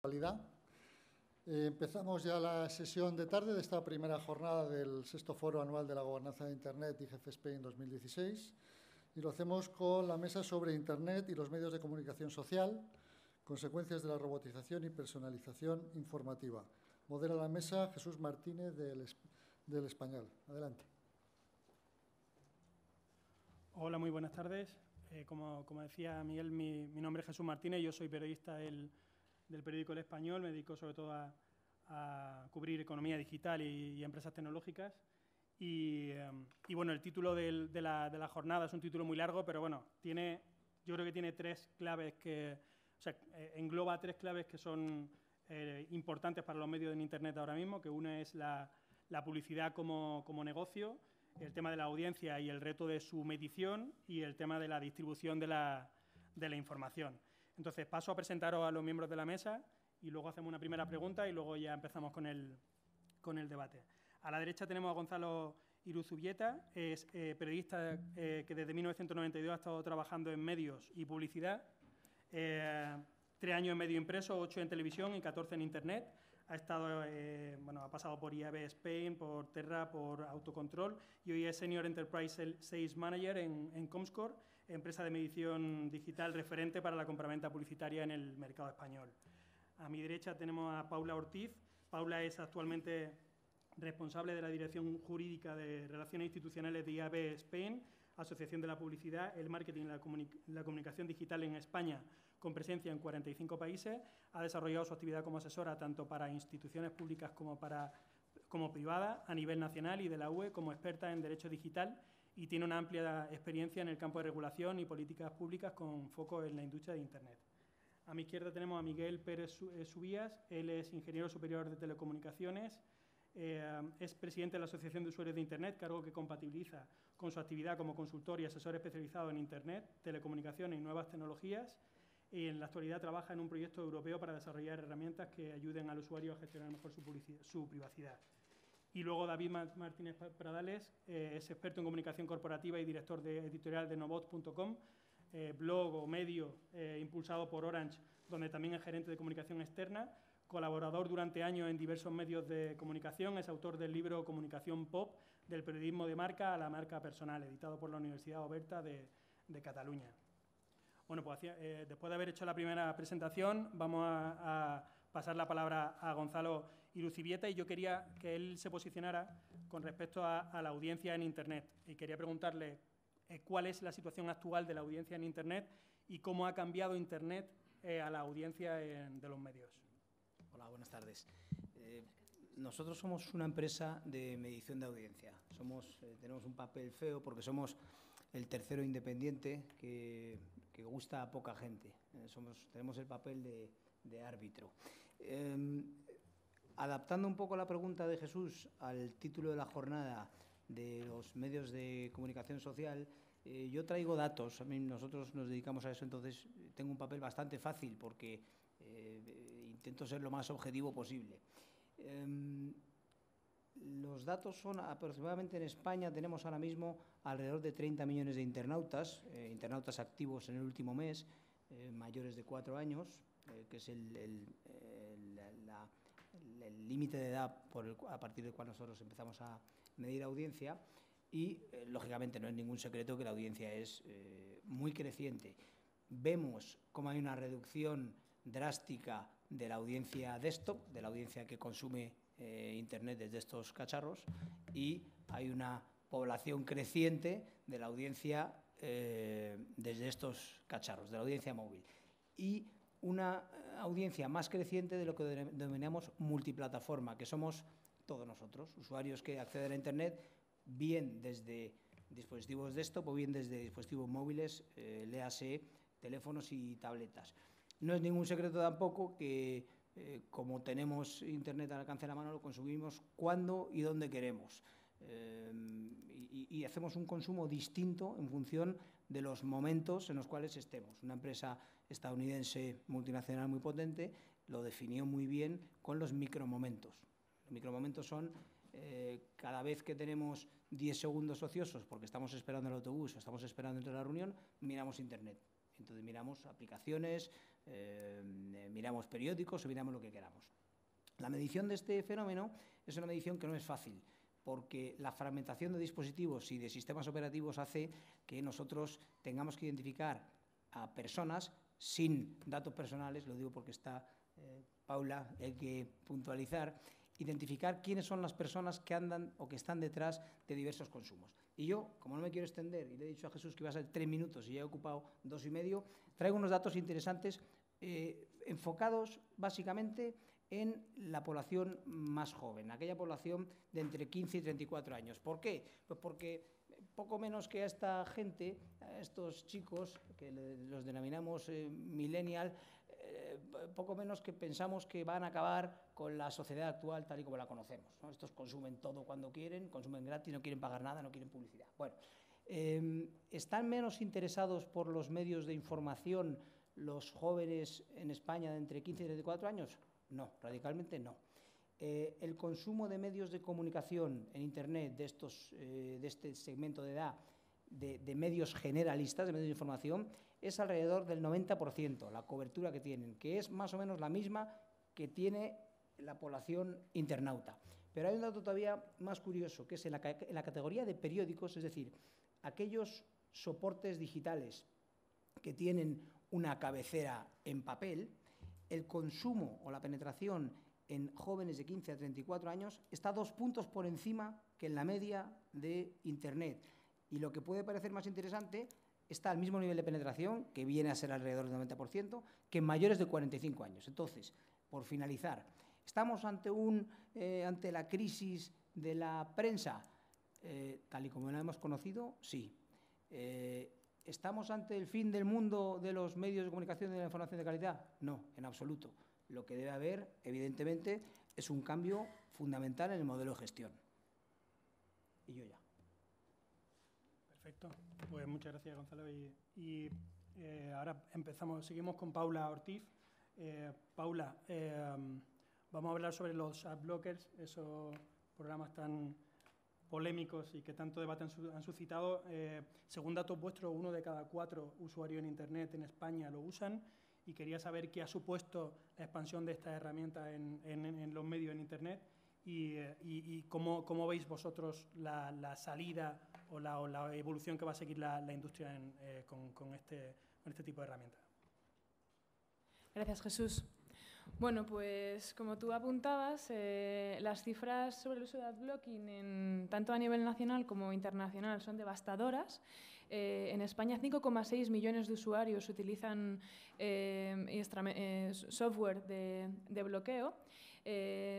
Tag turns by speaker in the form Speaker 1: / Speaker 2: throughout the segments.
Speaker 1: actualidad. Empezamos ya la sesión de tarde de esta primera jornada del sexto foro anual de la gobernanza de Internet IGF Spain 2016 y lo hacemos con la mesa sobre Internet y los medios de comunicación social, consecuencias de la robotización y personalización informativa. Modera la mesa Jesús Martínez del Español. Adelante.
Speaker 2: Hola, muy buenas tardes. Como decía Miguel, mi nombre es Jesús Martínez, yo soy periodista del periódico El Español, me dedico sobre todo a cubrir economía digital y empresas tecnológicas. Y bueno, el título de la jornada es un título muy largo, pero bueno, yo creo que tiene tres claves engloba tres claves que son importantes para los medios en Internet ahora mismo, que una es la publicidad como negocio, el tema de la audiencia y el reto de su medición y el tema de la distribución de la información. Entonces, paso a presentaros a los miembros de la mesa y luego hacemos una primera pregunta y luego ya empezamos con el debate. A la derecha tenemos a Gonzalo Iruzubieta, es periodista que desde 1992 ha estado trabajando en medios y publicidad, 3 años en medio impreso, 8 en televisión y 14 en Internet. Ha pasado por IAB Spain, por Terra, por Autocontrol y hoy es Senior Enterprise Sales Manager en Comscore, empresa de medición digital referente para la compraventa publicitaria en el mercado español. A mi derecha tenemos a Paula Ortiz. Paula es actualmente responsable de la Dirección Jurídica de Relaciones Institucionales de IAB Spain, Asociación de la Publicidad, el Marketing y la Comunicación Digital en España, con presencia en 45 países. Ha desarrollado su actividad como asesora tanto para instituciones públicas como privadas a nivel nacional y de la UE como experta en Derecho Digital y tiene una amplia experiencia en el campo de regulación y políticas públicas con foco en la industria de Internet. A mi izquierda tenemos a Miguel Pérez Subías. Él es ingeniero superior de telecomunicaciones. Es presidente de la Asociación de Usuarios de Internet, cargo que compatibiliza con su actividad como consultor y asesor especializado en Internet, telecomunicaciones y nuevas tecnologías. Y en la actualidad trabaja en un proyecto europeo para desarrollar herramientas que ayuden al usuario a gestionar mejor su privacidad. Y luego David Martínez Pradales es experto en comunicación corporativa y director editorial de Nobot.com, blog o medio impulsado por Orange, donde también es gerente de comunicación externa. Colaborador durante años en diversos medios de comunicación, es autor del libro Comunicación Pop, del periodismo de marca a la marca personal, editado por la Universidad Oberta de Cataluña. Bueno, pues después de haber hecho la primera presentación, vamos a pasar la palabra a Gonzalo Iruzubieta y yo quería que él se posicionara con respecto a la audiencia en Internet y quería preguntarle cuál es la situación actual de la audiencia en Internet y cómo ha cambiado Internet a la audiencia de los medios.
Speaker 3: Hola, buenas tardes. Nosotros somos una empresa de medición de audiencia. Tenemos un papel feo porque somos el tercero independiente que gusta a poca gente. Tenemos el papel de árbitro. Adaptando un poco la pregunta de Jesús al título de la jornada de los medios de comunicación social, yo traigo datos. Nosotros nos dedicamos a eso, entonces tengo un papel bastante fácil porque intento ser lo más objetivo posible. Los datos son aproximadamente en España tenemos ahora mismo alrededor de 30 millones de internautas activos en el último mes, mayores de 4 años, que es el límite de edad a partir del cual nosotros empezamos a medir audiencia. Y, lógicamente, no es ningún secreto que la audiencia es muy creciente. Vemos cómo hay una reducción drástica de la audiencia desktop, de la audiencia que consume Internet desde estos cacharros, y hay una población creciente de la audiencia desde estos cacharros, de la audiencia móvil. Y una audiencia más creciente de lo que denominamos multiplataforma, que somos todos nosotros, usuarios que acceden a Internet, bien desde dispositivos desktop o bien desde dispositivos móviles, léase teléfonos y tabletas. No es ningún secreto tampoco que, como tenemos Internet al alcance de la mano, lo consumimos cuando y donde queremos. Y hacemos un consumo distinto en función de los momentos en los cuales estemos. Una empresa estadounidense multinacional muy potente lo definió muy bien con los micromomentos. Los micromomentos son cada vez que tenemos 10 segundos ociosos porque estamos esperando el autobús o estamos esperando entrar a la reunión, miramos Internet. Entonces miramos aplicaciones, miramos periódicos o miramos lo que queramos. La medición de este fenómeno es una medición que no es fácil, porque la fragmentación de dispositivos y de sistemas operativos hace que nosotros tengamos que identificar a personas sin datos personales, lo digo porque está Paula, hay que puntualizar, identificar quiénes son las personas que andan o que están detrás de diversos consumos. Y yo, como no me quiero extender, y le he dicho a Jesús que iba a ser 3 minutos y ya he ocupado 2,5, traigo unos datos interesantes enfocados básicamente en la población más joven, aquella población de entre 15 y 34 años. ¿Por qué? Pues porque poco menos que a esta gente, a estos chicos, que los denominamos millennial, poco menos que pensamos que van a acabar con la sociedad actual tal y como la conocemos, ¿no? Estos consumen todo cuando quieren, consumen gratis, no quieren pagar nada, no quieren publicidad. Bueno, ¿están menos interesados por los medios de información los jóvenes en España de entre 15 y 34 años? No, radicalmente no. El consumo de medios de comunicación en Internet de este segmento de edad, de medios generalistas, de medios de información, es alrededor del 90%, la cobertura que tienen, que es más o menos la misma que tiene la población internauta. Pero hay un dato todavía más curioso, que es en la categoría de periódicos, es decir, aquellos soportes digitales que tienen una cabecera en papel, el consumo o la penetración en jóvenes de 15 a 34 años está 2 puntos por encima que en la media de Internet. Y lo que puede parecer más interesante, está al mismo nivel de penetración, que viene a ser alrededor del 90%, que en mayores de 45 años. Entonces, por finalizar, ¿estamos ante la crisis de la prensa? Tal y como la hemos conocido, sí. ¿Estamos ante el fin del mundo de los medios de comunicación y de la información de calidad? No, en absoluto. Lo que debe haber, evidentemente, es un cambio fundamental en el modelo de gestión. Y yo ya.
Speaker 2: Perfecto. Pues muchas gracias, Gonzalo. Y ahora seguimos con Paula Ortiz. Paula, vamos a hablar sobre los adblockers, esos programas tan polémicos y que tanto debate han suscitado. Según datos vuestros, 1 de cada 4 usuarios en Internet en España lo usan, y quería saber qué ha supuesto la expansión de esta herramienta en los medios en Internet y cómo veis vosotros la salida o la evolución que va a seguir la industria con este tipo de herramientas.
Speaker 4: Gracias, Jesús. Bueno, pues como tú apuntabas, las cifras sobre el uso de adblocking tanto a nivel nacional como internacional son devastadoras. En España 5,6 millones de usuarios utilizan software de bloqueo.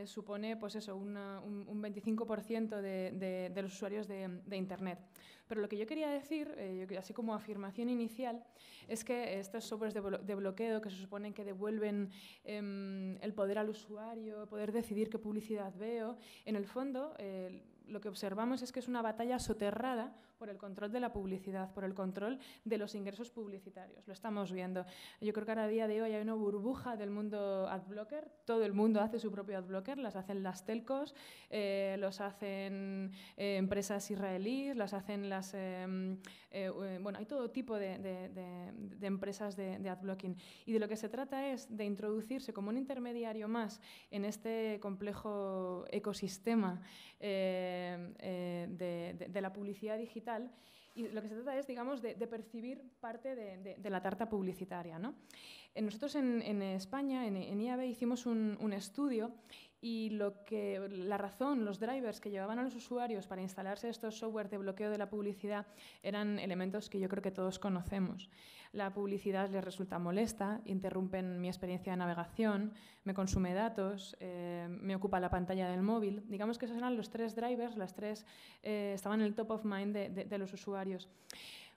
Speaker 4: Supone pues eso, un 25% de los usuarios de Internet. Pero lo que yo quería decir, así como afirmación inicial, es que estos softwares de bloqueo que se suponen que devuelven el poder al usuario, poder decidir qué publicidad veo, en el fondo lo que observamos es que es una batalla soterrada por el control de la publicidad, por el control de los ingresos publicitarios. Lo estamos viendo. Yo creo que ahora a día de hoy hay una burbuja del mundo adblocker. Todo el mundo hace su propio adblocker, las hacen las telcos, los hacen empresas israelíes, las hacen las... bueno, hay todo tipo de empresas de adblocking. Y de lo que se trata es de introducirse como un intermediario más en este complejo ecosistema de la publicidad digital, y lo que se trata es, digamos, de percibir parte de la tarta publicitaria, ¿no? Nosotros en España, en IAB, hicimos un estudio, y la razón, los drivers que llevaban a los usuarios para instalarse estos software de bloqueo de la publicidad eran elementos que yo creo que todos conocemos. La publicidad les resulta molesta, interrumpen mi experiencia de navegación, me consume datos, me ocupa la pantalla del móvil. Digamos que esos eran los 3 drivers, las 3 estaban en el top of mind de los usuarios.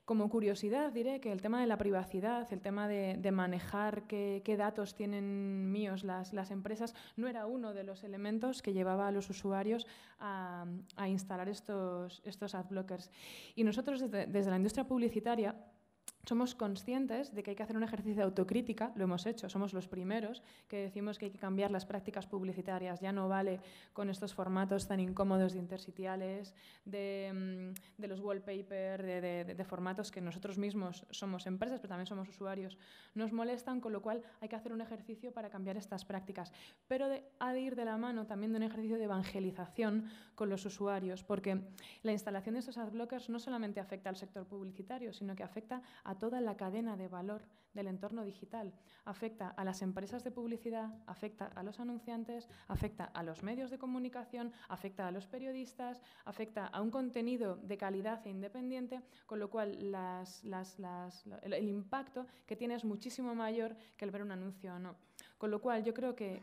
Speaker 4: Como curiosidad diré que el tema de la privacidad, el tema de manejar qué datos tienen míos las empresas, no era uno de los elementos que llevaba a los usuarios a instalar estos adblockers. Y nosotros desde la industria publicitaria somos conscientes de que hay que hacer un ejercicio de autocrítica, lo hemos hecho, somos los primeros que decimos que hay que cambiar las prácticas publicitarias, ya no vale con estos formatos tan incómodos de intersitiales, de los wallpaper, de formatos que nosotros mismos somos empresas, pero también somos usuarios, nos molestan, con lo cual hay que hacer un ejercicio para cambiar estas prácticas. Pero ha de ir de la mano también de un ejercicio de evangelización con los usuarios, porque la instalación de estos adblockers no solamente afecta al sector publicitario, sino que afecta a toda la cadena de valor del entorno digital. Afecta a las empresas de publicidad, afecta a los anunciantes, afecta a los medios de comunicación, afecta a los periodistas, afecta a un contenido de calidad e independiente, con lo cual el impacto que tiene es muchísimo mayor que el ver un anuncio o no. Con lo cual yo creo que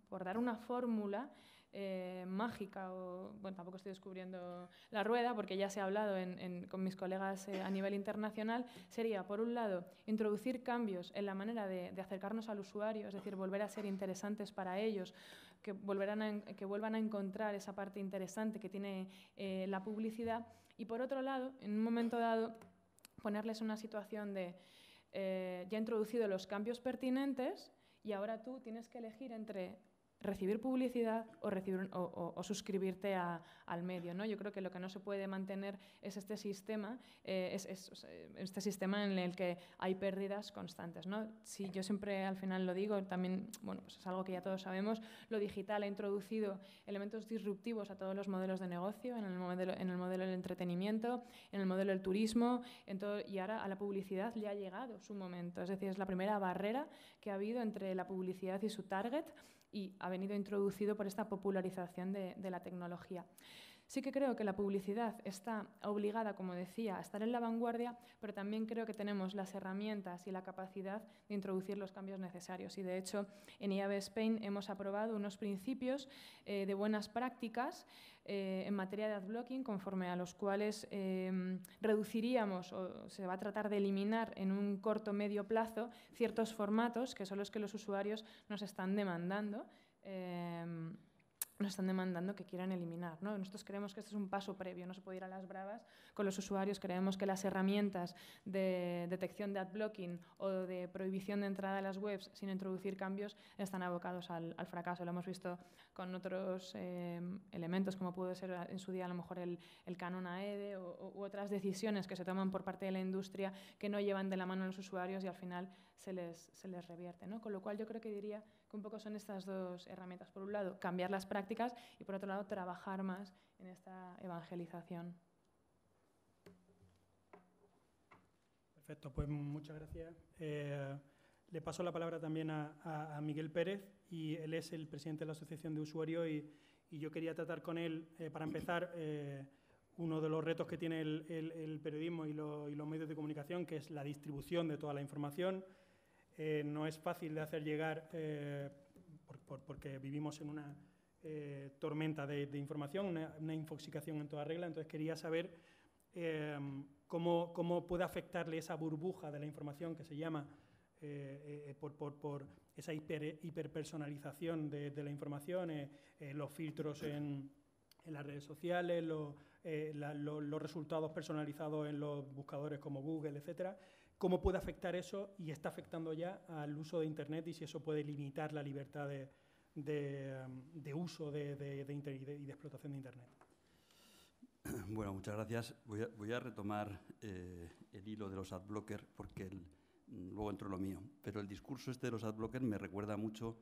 Speaker 4: por dar una fórmula mágica, o bueno, tampoco estoy descubriendo la rueda porque ya se ha hablado con mis colegas a nivel internacional, sería, por un lado, introducir cambios en la manera de acercarnos al usuario, es decir, volver a ser interesantes para ellos, que vuelvan a encontrar esa parte interesante que tiene la publicidad, y por otro lado, en un momento dado, ponerles una situación de ya he introducido los cambios pertinentes y ahora tú tienes que elegir entre recibir publicidad o suscribirte al medio, ¿no? Yo creo que lo que no se puede mantener es este sistema, este sistema en el que hay pérdidas constantes, ¿no? Si yo siempre al final lo digo, también, bueno, pues es algo que ya todos sabemos, lo digital ha introducido elementos disruptivos a todos los modelos de negocio, en el modelo del entretenimiento, en el modelo del turismo, y ahora a la publicidad le ha llegado su momento, es decir, es la primera barrera que ha habido entre la publicidad y su target, y ha venido introducido por esta popularización de la tecnología. Sí que creo que la publicidad está obligada, como decía, a estar en la vanguardia, pero también creo que tenemos las herramientas y la capacidad de introducir los cambios necesarios. Y, de hecho, en IAB Spain hemos aprobado unos principios de buenas prácticas en materia de adblocking, conforme a los cuales reduciríamos o se va a tratar de eliminar en un corto o medio plazo ciertos formatos que son los que los usuarios nos están demandando. Que quieran eliminar, ¿no? Nosotros creemos que este es un paso previo, no se puede ir a las bravas con los usuarios. Creemos que las herramientas de detección de adblocking o de prohibición de entrada a las webs sin introducir cambios están abocados al fracaso. Lo hemos visto con otros elementos, como pudo ser en su día a lo mejor el canon AEDE u otras decisiones que se toman por parte de la industria que no llevan de la mano a los usuarios y al final se les revierte, ¿no? Con lo cual yo creo que diría que un poco son estas dos herramientas. Por un lado, cambiar las prácticas y por otro lado, trabajar más en esta evangelización.
Speaker 2: Perfecto, pues muchas gracias. Le paso la palabra también a Miguel Pérez, y él es el presidente de la Asociación de Usuarios, y yo quería tratar con él, para empezar, uno de los retos que tiene el periodismo y los medios de comunicación, que es la distribución de toda la información. No es fácil de hacer llegar, porque vivimos en una tormenta de información, una infoxicación en toda regla. Entonces quería saber cómo puede afectarle esa burbuja de la información que se llama por esa hiperpersonalización de la información, los filtros en las redes sociales, los resultados personalizados en los buscadores como Google, etcétera. ¿Cómo puede afectar eso, y está afectando ya, al uso de Internet, y si eso puede limitar la libertad de uso de Internet y de explotación de Internet?
Speaker 5: Bueno, muchas gracias. Voy a retomar el hilo de los adblockers, porque luego entro en lo mío. Pero el discurso este de los adblockers me recuerda mucho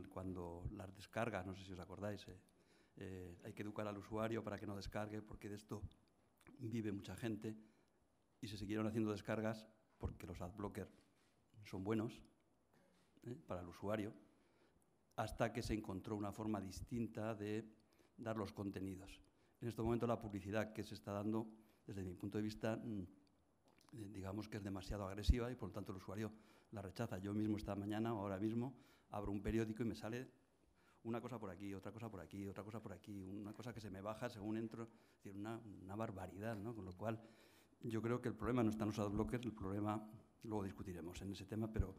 Speaker 5: cuando las descargas, no sé si os acordáis, hay que educar al usuario para que no descargue, porque de esto vive mucha gente, y se siguieron haciendo descargas porque los adblockers son buenos para el usuario, hasta que se encontró una forma distinta de dar los contenidos. En este momento la publicidad que se está dando, desde mi punto de vista, digamos que es demasiado agresiva, y por lo tanto el usuario la rechaza. Yo mismo esta mañana o ahora mismo abro un periódico y me sale una cosa por aquí, otra cosa por aquí, otra cosa por aquí, una cosa que se me baja según entro, es decir, una barbaridad, ¿no? Con lo cual yo creo que el problema no está en los adblockers, el problema, luego discutiremos en ese tema, pero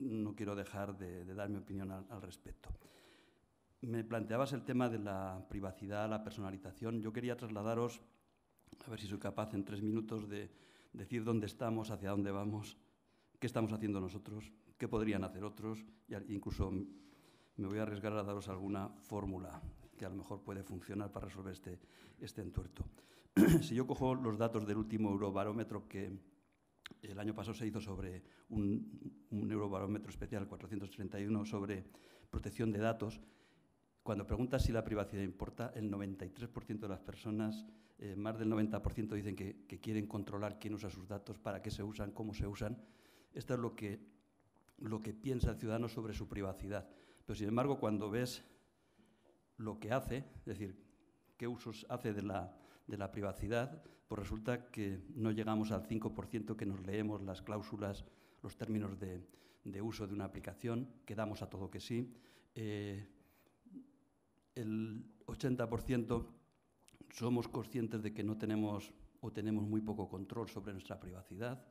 Speaker 5: no quiero dejar de dar mi opinión al respecto. Me planteabas el tema de la privacidad, la personalización. Yo quería trasladaros, a ver si soy capaz en 3 minutos, de decir dónde estamos, hacia dónde vamos, qué estamos haciendo nosotros, qué podrían hacer otros, e incluso me voy a arriesgar a daros alguna fórmula que a lo mejor puede funcionar para resolver este entuerto. Si yo cojo los datos del último Eurobarómetro, que el año pasado se hizo sobre un Eurobarómetro especial, 431, sobre protección de datos, cuando preguntas si la privacidad importa, el 93% de las personas, más del 90%, dicen que quieren controlar quién usa sus datos, para qué se usan, cómo se usan. Esto es lo que piensa el ciudadano sobre su privacidad. Pero, sin embargo, cuando ves lo que hace, es decir, qué usos hace de la privacidad, pues resulta que no llegamos al 5% que nos leemos las cláusulas, los términos de uso de una aplicación, que damos a todo que sí. El 80% somos conscientes de que no tenemos o tenemos muy poco control sobre nuestra privacidad.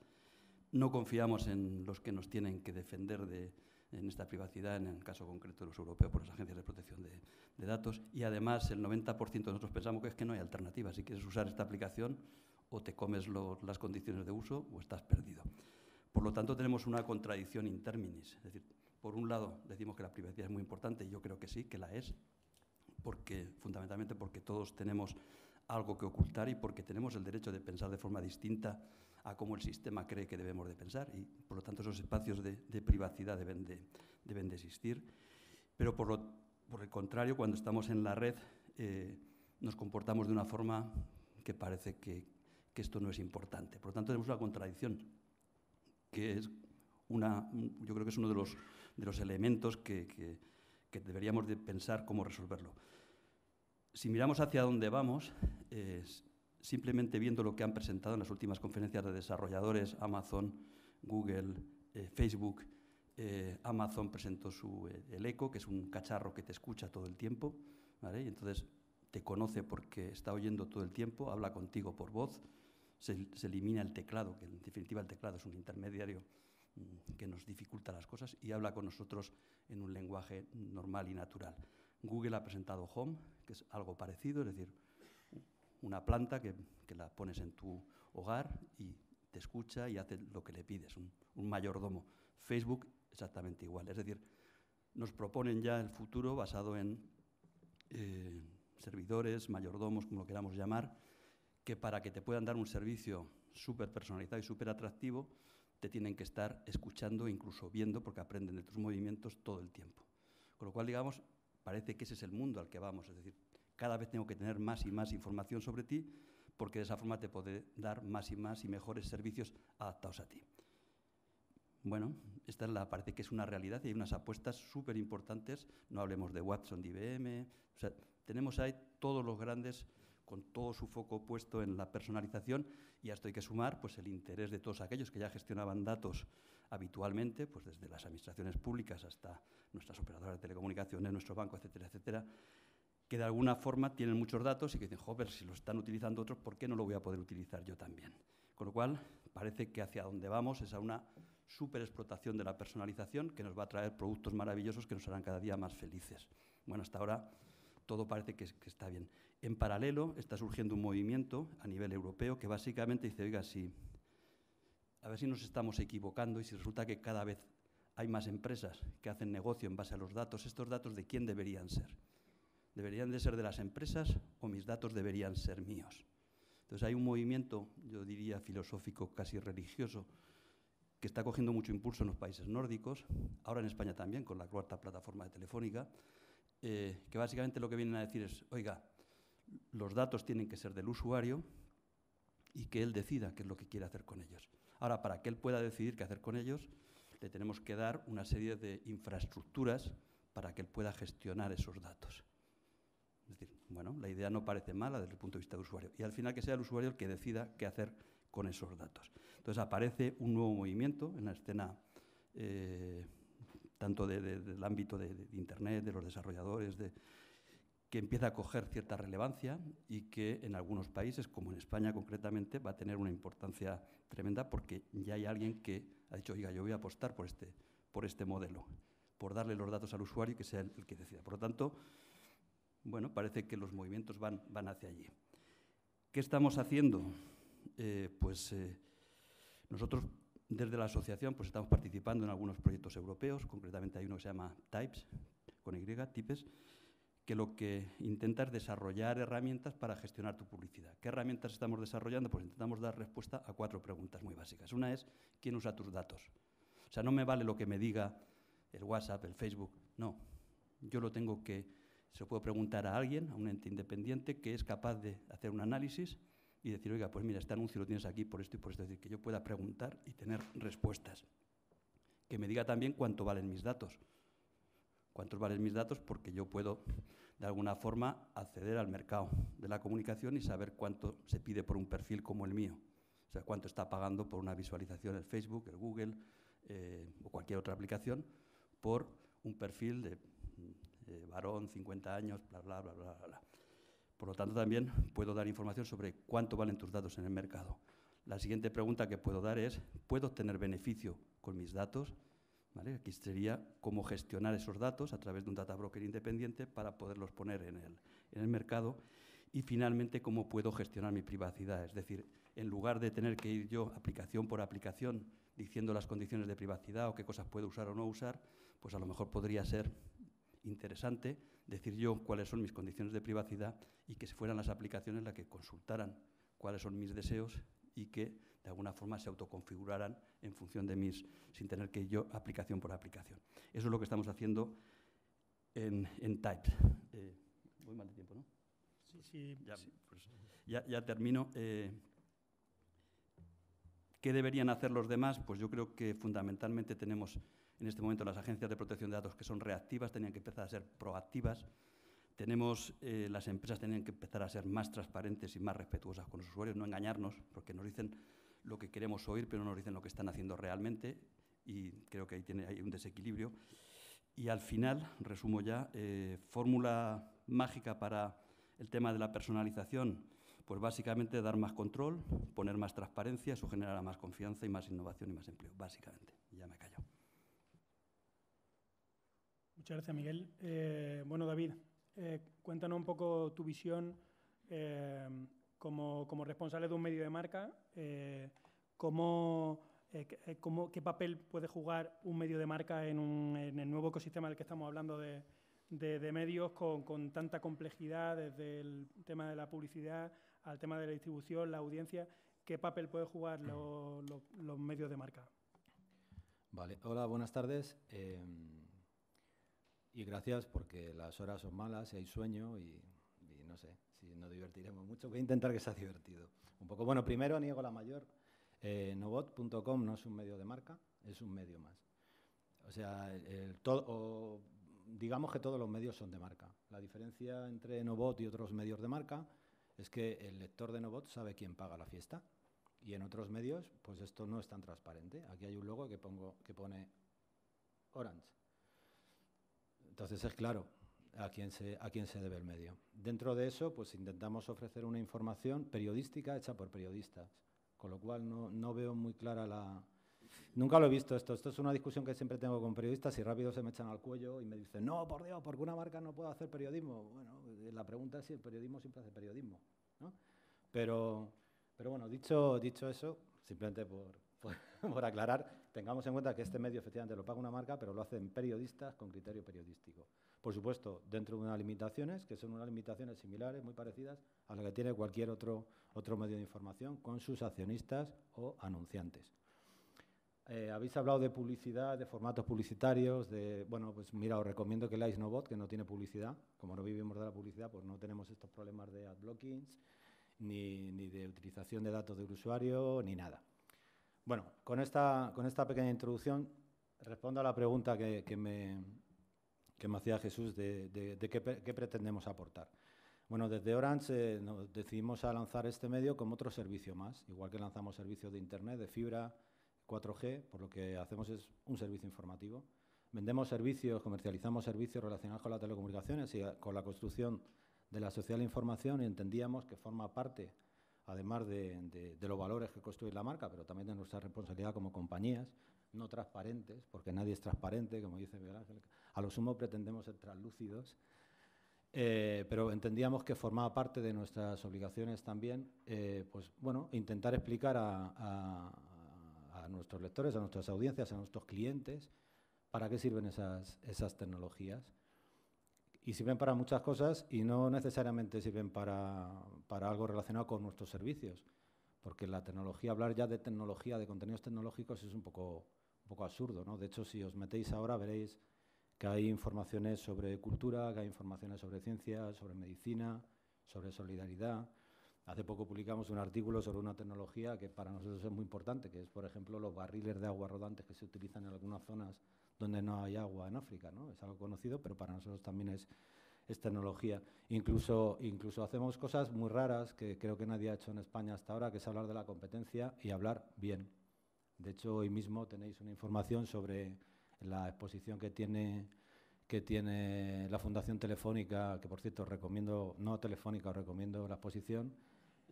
Speaker 5: No confiamos en los que nos tienen que defender en esta privacidad, en el caso concreto de los europeos, por las agencias de protección de datos. Y además el 90% de nosotros pensamos que no hay alternativa. Si quieres usar esta aplicación, o te comes las condiciones de uso o estás perdido. Por lo tanto, tenemos una contradicción in terminis. Es decir, por un lado, decimos que la privacidad es muy importante, y yo creo que sí, que la es, fundamentalmente porque todos tenemos algo que ocultar y porque tenemos el derecho de pensar de forma distinta a cómo el sistema cree que debemos de pensar, y por lo tanto esos espacios de privacidad deben de existir. Pero por el contrario, cuando estamos en la red nos comportamos de una forma que parece que esto no es importante. Por lo tanto, tenemos una contradicción que es yo creo que es uno de los elementos que deberíamos de pensar cómo resolverlo. Si miramos hacia dónde vamos, simplemente viendo lo que han presentado en las últimas conferencias de desarrolladores, Amazon, Google, Facebook, Amazon presentó el Echo, que es un cacharro que te escucha todo el tiempo, ¿vale? Y entonces te conoce porque está oyendo todo el tiempo, habla contigo por voz, se elimina el teclado, que en definitiva el teclado es un intermediario que nos dificulta las cosas, y habla con nosotros en un lenguaje normal y natural. Google ha presentado Home, que es algo parecido, es decir, una planta que la pones en tu hogar y te escucha y hace lo que le pides, un mayordomo. Facebook, exactamente igual. Es decir, nos proponen ya el futuro basado en servidores, mayordomos, como lo queramos llamar, que para que te puedan dar un servicio súper personalizado y súper atractivo, te tienen que estar escuchando e incluso viendo, porque aprenden de tus movimientos todo el tiempo. Con lo cual, digamos, parece que ese es el mundo al que vamos. Es decir, cada vez tengo que tener más y más información sobre ti, porque de esa forma te puede dar más y más y mejores servicios adaptados a ti. Bueno, parece que es una realidad y hay unas apuestas súper importantes. No hablemos de Watson, de IBM. O sea, tenemos ahí todos los grandes con todo su foco puesto en la personalización, y a esto hay que sumar pues, el interés de todos aquellos que ya gestionaban datos habitualmente, pues desde las administraciones públicas hasta nuestras operadoras de telecomunicaciones, nuestro banco, etcétera, etcétera, que de alguna forma tienen muchos datos y que dicen, joder, si lo están utilizando otros, ¿por qué no lo voy a poder utilizar yo también? Con lo cual, parece que hacia donde vamos es a una superexplotación de la personalización que nos va a traer productos maravillosos que nos harán cada día más felices. Bueno, hasta ahora todo parece que está bien. En paralelo está surgiendo un movimiento a nivel europeo que básicamente dice, oiga, a ver si nos estamos equivocando y si resulta que cada vez hay más empresas que hacen negocio en base a los datos. ¿Estos datos de quién deberían ser? ¿Deberían de ser de las empresas o mis datos deberían ser míos? Entonces hay un movimiento, yo diría filosófico, casi religioso, que está cogiendo mucho impulso en los países nórdicos, ahora en España también, con la cuarta plataforma de Telefónica, que básicamente lo que vienen a decir es, oiga, los datos tienen que ser del usuario y que él decida qué es lo que quiere hacer con ellos. Ahora, para que él pueda decidir qué hacer con ellos, le tenemos que dar una serie de infraestructuras para que él pueda gestionar esos datos. Es decir, bueno, la idea no parece mala desde el punto de vista del usuario. Y al final que sea el usuario el que decida qué hacer con esos datos. Entonces aparece un nuevo movimiento en la escena tanto del ámbito de Internet, de los desarrolladores, que empieza a coger cierta relevancia y que en algunos países, como en España concretamente, va a tener una importancia tremenda porque ya hay alguien que ha dicho, oiga, yo voy a apostar por este modelo, por darle los datos al usuario y que sea el que decida. Por lo tanto, bueno, parece que los movimientos van hacia allí. ¿Qué estamos haciendo? Nosotros, desde la asociación, pues estamos participando en algunos proyectos europeos, concretamente hay uno que se llama TIPES, con Y, TIPES, que lo que intenta es desarrollar herramientas para gestionar tu publicidad. ¿Qué herramientas estamos desarrollando? Pues intentamos dar respuesta a 4 preguntas muy básicas. Una es, ¿quién usa tus datos? O sea, no me vale lo que me diga el WhatsApp, el Facebook, no. Yo lo tengo que, se lo puedo preguntar a alguien, a un ente independiente, que es capaz de hacer un análisis y decir, oiga, pues mira, este anuncio lo tienes aquí por esto y por esto. Es decir, que yo pueda preguntar y tener respuestas. Que me diga también cuánto valen mis datos. ¿Cuántos valen mis datos? Porque yo puedo, de alguna forma, acceder al mercado de la comunicación y saber cuánto se pide por un perfil como el mío. O sea, cuánto está pagando por una visualización el Facebook, el Google o cualquier otra aplicación por un perfil de varón, 50 años, bla, bla, bla, bla, bla. Por lo tanto, también puedo dar información sobre cuánto valen tus datos en el mercado. La siguiente pregunta que puedo dar es, ¿puedo obtener beneficio con mis datos? ¿Vale? Aquí sería cómo gestionar esos datos a través de un data broker independiente para poderlos poner en el mercado. Y finalmente, cómo puedo gestionar mi privacidad. Es decir, en lugar de tener que ir yo aplicación por aplicación diciendo las condiciones de privacidad o qué cosas puedo usar o no usar, pues a lo mejor podría ser interesante decir yo cuáles son mis condiciones de privacidad y que fueran las aplicaciones las que consultaran cuáles son mis deseos y que de alguna forma se autoconfiguraran en función de mis, sin tener que ir yo aplicación por aplicación. Eso es lo que estamos haciendo en Types. Voy mal de tiempo, ¿no?
Speaker 2: Sí.
Speaker 5: Pues, ya termino. ¿Qué deberían hacer los demás? Pues yo creo que fundamentalmente tenemos en este momento las agencias de protección de datos que son reactivas, tenían que empezar a ser proactivas. Las empresas tenían que empezar a ser más transparentes y más respetuosas con los usuarios, no engañarnos, porque nos dicen lo que queremos oír, pero no nos dicen lo que están haciendo realmente, y creo que hay un desequilibrio. Y al final, resumo ya, fórmula mágica para el tema de la personalización, pues básicamente dar más control, poner más transparencia, eso generará más confianza y más innovación y más empleo, básicamente. Y ya me callo.
Speaker 2: Muchas gracias, Miguel. Bueno, David, cuéntanos un poco tu visión como responsable de un medio de marca. ¿Qué papel puede jugar un medio de marca en el nuevo ecosistema del que estamos hablando de medios con tanta complejidad, desde el tema de la publicidad al tema de la distribución, la audiencia? ¿Qué papel pueden jugar los medios de marca?
Speaker 6: Vale, hola, buenas tardes. Y gracias porque las horas son malas y hay sueño y no sé si nos divertiremos mucho. Voy a intentar que sea divertido. Un poco, bueno, primero niego la mayor. Nobot.com no es un medio de marca, es un medio más. O sea, digamos que todos los medios son de marca. La diferencia entre Nobot y otros medios de marca es que el lector de Nobot sabe quién paga la fiesta. Y en otros medios, pues esto no es tan transparente. Aquí hay un logo que pone Orange. Entonces es claro a quién se debe el medio. Dentro de eso, pues intentamos ofrecer una información periodística hecha por periodistas, con lo cual no veo muy clara la... Nunca lo he visto esto. Esto es una discusión que siempre tengo con periodistas y rápido se me echan al cuello y me dicen, no, por Dios, ¿por qué una marca no puede hacer periodismo? Bueno, la pregunta es si el periodismo siempre hace periodismo, ¿no? Pero bueno, dicho eso, simplemente por aclarar, tengamos en cuenta que este medio efectivamente lo paga una marca, pero lo hacen periodistas con criterio periodístico. Por supuesto, dentro de unas limitaciones, que son unas limitaciones similares, muy parecidas a las que tiene cualquier otro medio de información, con sus accionistas o anunciantes. Habéis hablado de publicidad, de formatos publicitarios, bueno, pues mira, os recomiendo que leáis Nobot, que no tiene publicidad. Como no vivimos de la publicidad, pues no tenemos estos problemas de adblockings, ni de utilización de datos del usuario, ni nada. Bueno, con esta pequeña introducción respondo a la pregunta que me hacía Jesús de qué pretendemos aportar. Bueno, desde Orange nos decidimos a lanzar este medio como otro servicio más, igual que lanzamos servicios de Internet, de fibra, 4G, por lo que hacemos es un servicio informativo. Vendemos servicios, comercializamos servicios relacionados con las telecomunicaciones y con la construcción de la sociedad de la información, y entendíamos que forma parte, además de los valores que construye la marca, pero también de nuestra responsabilidad como compañías, no transparentes, porque nadie es transparente, como dice Miguel Ángel. A lo sumo pretendemos ser translúcidos, pero entendíamos que formaba parte de nuestras obligaciones también, pues bueno, intentar explicar a a nuestros lectores, a nuestras audiencias, a nuestros clientes, para qué sirven esas tecnologías. Y sirven para muchas cosas y no necesariamente sirven para algo relacionado con nuestros servicios, porque la tecnología, hablar ya de tecnología, de contenidos tecnológicos es un poco absurdo, ¿no? De hecho, si os metéis ahora veréis que hay informaciones sobre cultura, que hay informaciones sobre ciencia, sobre medicina, sobre solidaridad. Hace poco publicamos un artículo sobre una tecnología que para nosotros es muy importante, que es, por ejemplo, los barriles de agua rodantes que se utilizan en algunas zonas donde no hay agua en África, ¿no? Es algo conocido, pero para nosotros también es tecnología. Incluso hacemos cosas muy raras que creo que nadie ha hecho en España hasta ahora, que es hablar de la competencia y hablar bien. De hecho, hoy mismo tenéis una información sobre la exposición que tiene la Fundación Telefónica, que por cierto recomiendo, no Telefónica, os recomiendo la exposición,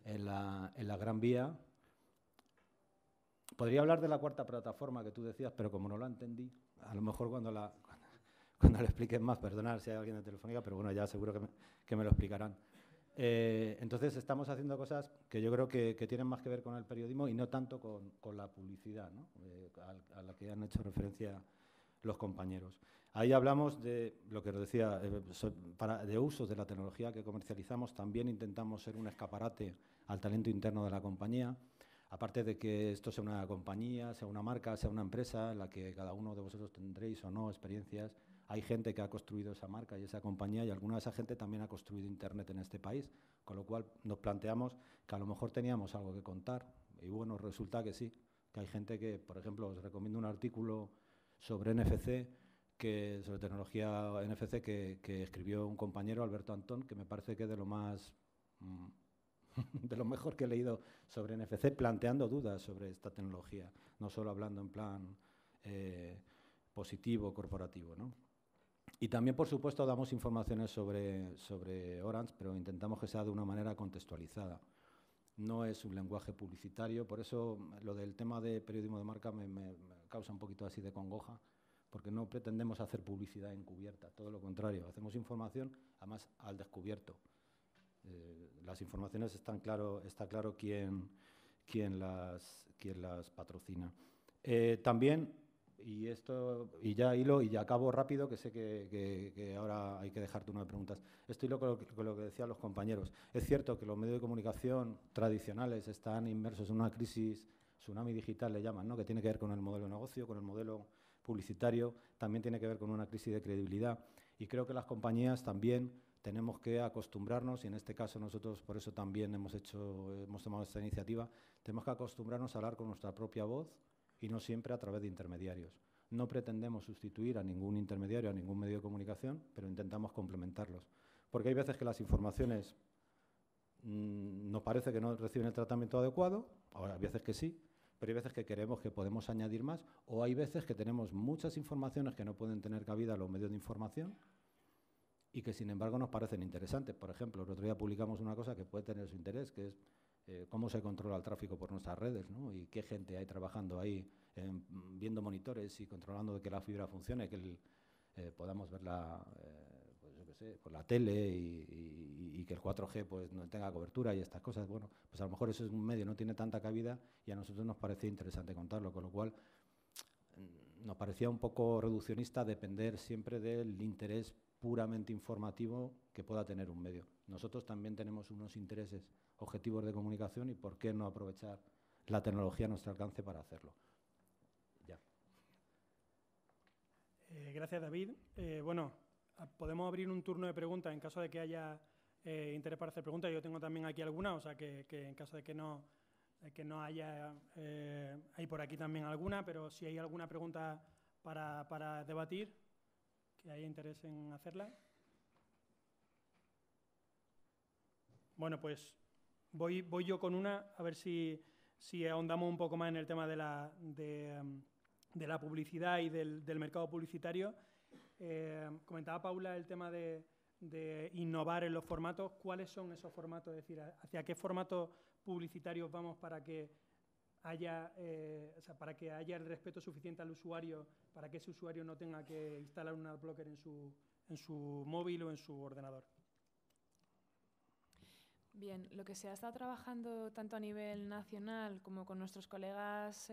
Speaker 6: en la Gran Vía. Podría hablar de la cuarta plataforma que tú decías, pero como no la entendí, a lo mejor cuando lo expliques más, perdonad si hay alguien de Telefónica, pero bueno, ya seguro que me lo explicarán. Entonces estamos haciendo cosas que yo creo que tienen más que ver con el periodismo y no tanto con la publicidad, ¿no? A la que han hecho referencia los compañeros. Ahí hablamos de lo que os decía, de usos de la tecnología que comercializamos. También intentamos ser un escaparate al talento interno de la compañía. Aparte de que esto sea una compañía, sea una marca, sea una empresa en la que cada uno de vosotros tendréis o no experiencias, hay gente que ha construido esa marca y esa compañía y alguna de esa gente también ha construido Internet en este país, con lo cual nos planteamos que a lo mejor teníamos algo que contar y bueno, resulta que sí, que hay gente que, por ejemplo, os recomiendo un artículo sobre NFC, sobre tecnología NFC que escribió un compañero, Alberto Antón, que me parece que es de lo más... de lo mejor que he leído sobre NFC, planteando dudas sobre esta tecnología, no solo hablando en plan positivo, corporativo, ¿no? Y también, por supuesto, damos informaciones sobre Orange, pero intentamos que sea de una manera contextualizada. No es un lenguaje publicitario, por eso lo del tema de periodismo de marca me causa un poquito así de congoja, porque no pretendemos hacer publicidad encubierta, todo lo contrario, hacemos información, además, al descubierto. Las informaciones está claro quién las patrocina. También, y ya acabo rápido, que sé que ahora hay que dejar turno de preguntas. Estoy con lo que decían los compañeros. Es cierto que los medios de comunicación tradicionales están inmersos en una crisis, tsunami digital le llaman, ¿no? Que tiene que ver con el modelo de negocio, con el modelo publicitario, también tiene que ver con una crisis de credibilidad. Y creo que las compañías también tenemos que acostumbrarnos, y en este caso nosotros por eso también hemos tomado esta iniciativa, tenemos que acostumbrarnos a hablar con nuestra propia voz y no siempre a través de intermediarios. No pretendemos sustituir a ningún intermediario, a ningún medio de comunicación, pero intentamos complementarlos. Porque hay veces que las informaciones nos parece que no reciben el tratamiento adecuado, ahora hay veces que sí, pero hay veces que creemos que podemos añadir más, o hay veces que tenemos muchas informaciones que no pueden tener cabida a los medios de información y que, sin embargo, nos parecen interesantes. Por ejemplo, el otro día publicamos una cosa que puede tener su interés, que es cómo se controla el tráfico por nuestras redes, ¿no? Y qué gente hay trabajando ahí, viendo monitores y controlando de que la fibra funcione, que podamos verla pues yo qué sé, por la tele y que el 4G pues, no tenga cobertura y estas cosas. Bueno, pues a lo mejor eso es un medio, no tiene tanta cabida y a nosotros nos parecía interesante contarlo, con lo cual nos parecía un poco reduccionista depender siempre del interés puramente informativo que pueda tener un medio. Nosotros también tenemos unos intereses objetivos de comunicación y por qué no aprovechar la tecnología a nuestro alcance para hacerlo. Ya.
Speaker 2: Gracias, David. Bueno, podemos abrir un turno de preguntas en caso de que haya interés para hacer preguntas. Yo tengo también aquí algunas, o sea que en caso de que no haya, hay por aquí también alguna, pero si hay alguna pregunta para debatir, que haya interés en hacerla. Bueno, pues voy yo con una, a ver si ahondamos un poco más en el tema de la publicidad y del mercado publicitario. Comentaba Paula el tema de innovar en los formatos. ¿Cuáles son esos formatos? Es decir, ¿hacia qué formatos publicitarios vamos para que haya el respeto suficiente al usuario, para que ese usuario no tenga que instalar un adblocker en su móvil o en su ordenador?
Speaker 4: Bien, lo que se ha estado trabajando tanto a nivel nacional como con nuestros colegas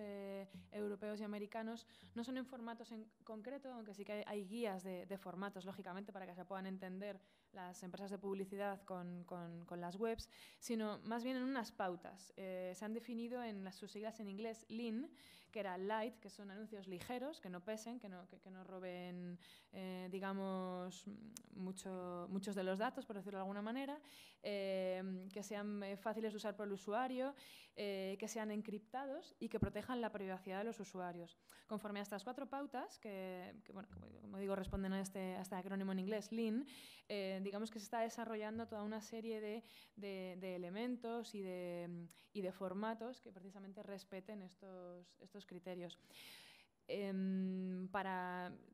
Speaker 4: europeos y americanos no son en formatos en concreto, aunque sí que hay guías de formatos, lógicamente, para que se puedan entender las empresas de publicidad con las webs, sino más bien en unas pautas. Se han definido en sus siglas en inglés Lean, que era light, que son anuncios ligeros, que no pesen, que no roben, digamos, muchos de los datos, por decirlo de alguna manera, que sean fáciles de usar por el usuario, que sean encriptados y que protejan la privacidad de los usuarios. Conforme a estas 4 pautas, que bueno, como digo, responden a este acrónimo en inglés, Lean, digamos que se está desarrollando toda una serie de elementos y de formatos que precisamente respeten estos criterios.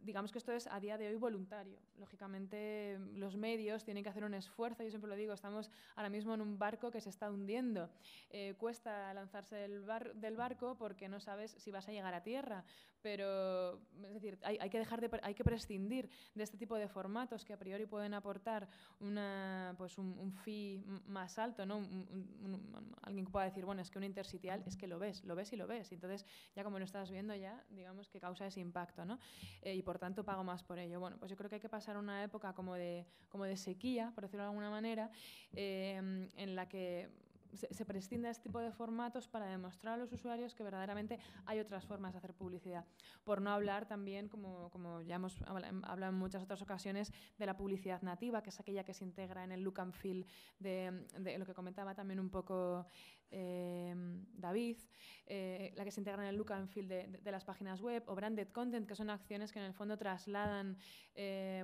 Speaker 4: Digamos que esto es a día de hoy voluntario. Lógicamente los medios tienen que hacer un esfuerzo, yo siempre lo digo, estamos ahora mismo en un barco que se está hundiendo. Cuesta lanzarse del barco porque no sabes si vas a llegar a tierra, pero es decir, hay que prescindir de este tipo de formatos que a priori pueden aportar un fee más alto, ¿no? Alguien que pueda decir, bueno, es que un interstitial es que lo ves y lo ves, y entonces ya como lo estás viendo ya, digamos que causa ese impacto, ¿no? Y por tanto pago más por ello. Bueno, pues yo creo que hay que pasar una época como de sequía, por decirlo de alguna manera, en la que se prescinde de este tipo de formatos para demostrar a los usuarios que verdaderamente hay otras formas de hacer publicidad. Por no hablar también, como ya hemos hablado en muchas otras ocasiones, de la publicidad nativa, que es aquella que se integra en el look and feel de lo que comentaba también un poco David, la que se integra en el look and feel de las páginas web, o branded content, que son acciones que en el fondo trasladan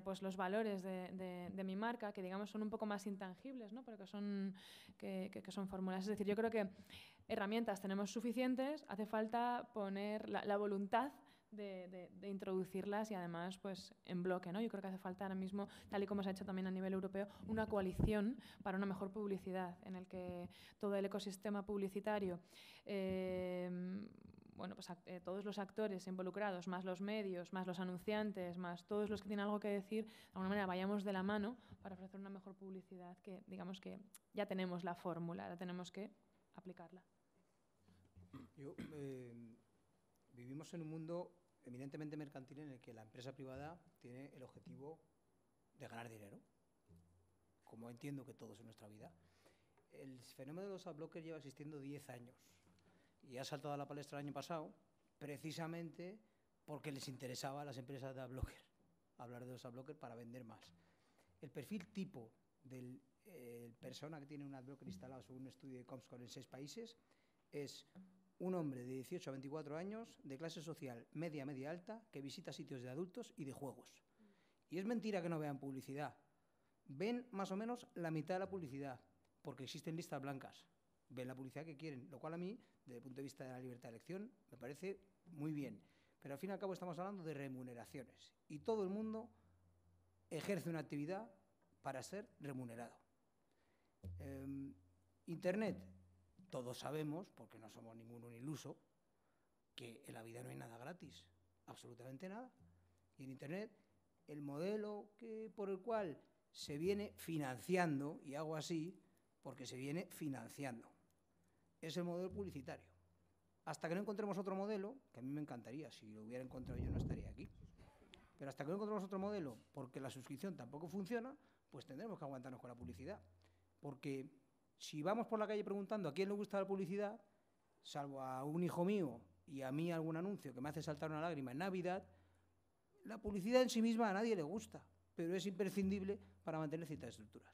Speaker 4: pues los valores de mi marca, que digamos son un poco más intangibles, ¿no? Pero que son fórmulas. Es decir, yo creo que herramientas tenemos suficientes, hace falta poner la voluntad de introducirlas y además pues en bloque, ¿no? Yo creo que hace falta ahora mismo, tal y como se ha hecho también a nivel europeo, una coalición para una mejor publicidad en el que todo el ecosistema publicitario, bueno, pues todos los actores involucrados, más los medios, más los anunciantes, más todos los que tienen algo que decir, de alguna manera vayamos de la mano para ofrecer una mejor publicidad, que digamos que ya tenemos la fórmula, ahora tenemos que aplicarla.
Speaker 3: Vivimos en un mundo eminentemente mercantil en el que la empresa privada tiene el objetivo de ganar dinero, como entiendo que todos en nuestra vida. El fenómeno de los adblockers lleva existiendo 10 años y ha saltado a la palestra el año pasado precisamente porque les interesaba a las empresas de adblocker hablar de los adblockers para vender más. El perfil tipo del persona que tiene un adblocker instalado según un estudio de Comscore en 6 países es un hombre de 18 a 24 años, de clase social media alta, que visita sitios de adultos y de juegos. Y es mentira que no vean publicidad. Ven más o menos la mitad de la publicidad, porque existen listas blancas. Ven la publicidad que quieren, lo cual a mí, desde el punto de vista de la libertad de elección, me parece muy bien. Pero al fin y al cabo estamos hablando de remuneraciones. Y todo el mundo ejerce una actividad para ser remunerado. Internet. Todos sabemos, porque no somos ninguno un iluso, que en la vida no hay nada gratis, absolutamente nada. Y en Internet, el modelo por el cual se viene financiando, y hago así porque se viene financiando, es el modelo publicitario. Hasta que no encontremos otro modelo, que a mí me encantaría, si lo hubiera encontrado yo no estaría aquí, pero hasta que no encontremos otro modelo, porque la suscripción tampoco funciona, pues tendremos que aguantarnos con la publicidad. Porque si vamos por la calle preguntando a quién le gusta la publicidad, salvo a un hijo mío y a mí algún anuncio que me hace saltar una lágrima en Navidad, la publicidad en sí misma a nadie le gusta, pero es imprescindible para mantener ciertas estructuras.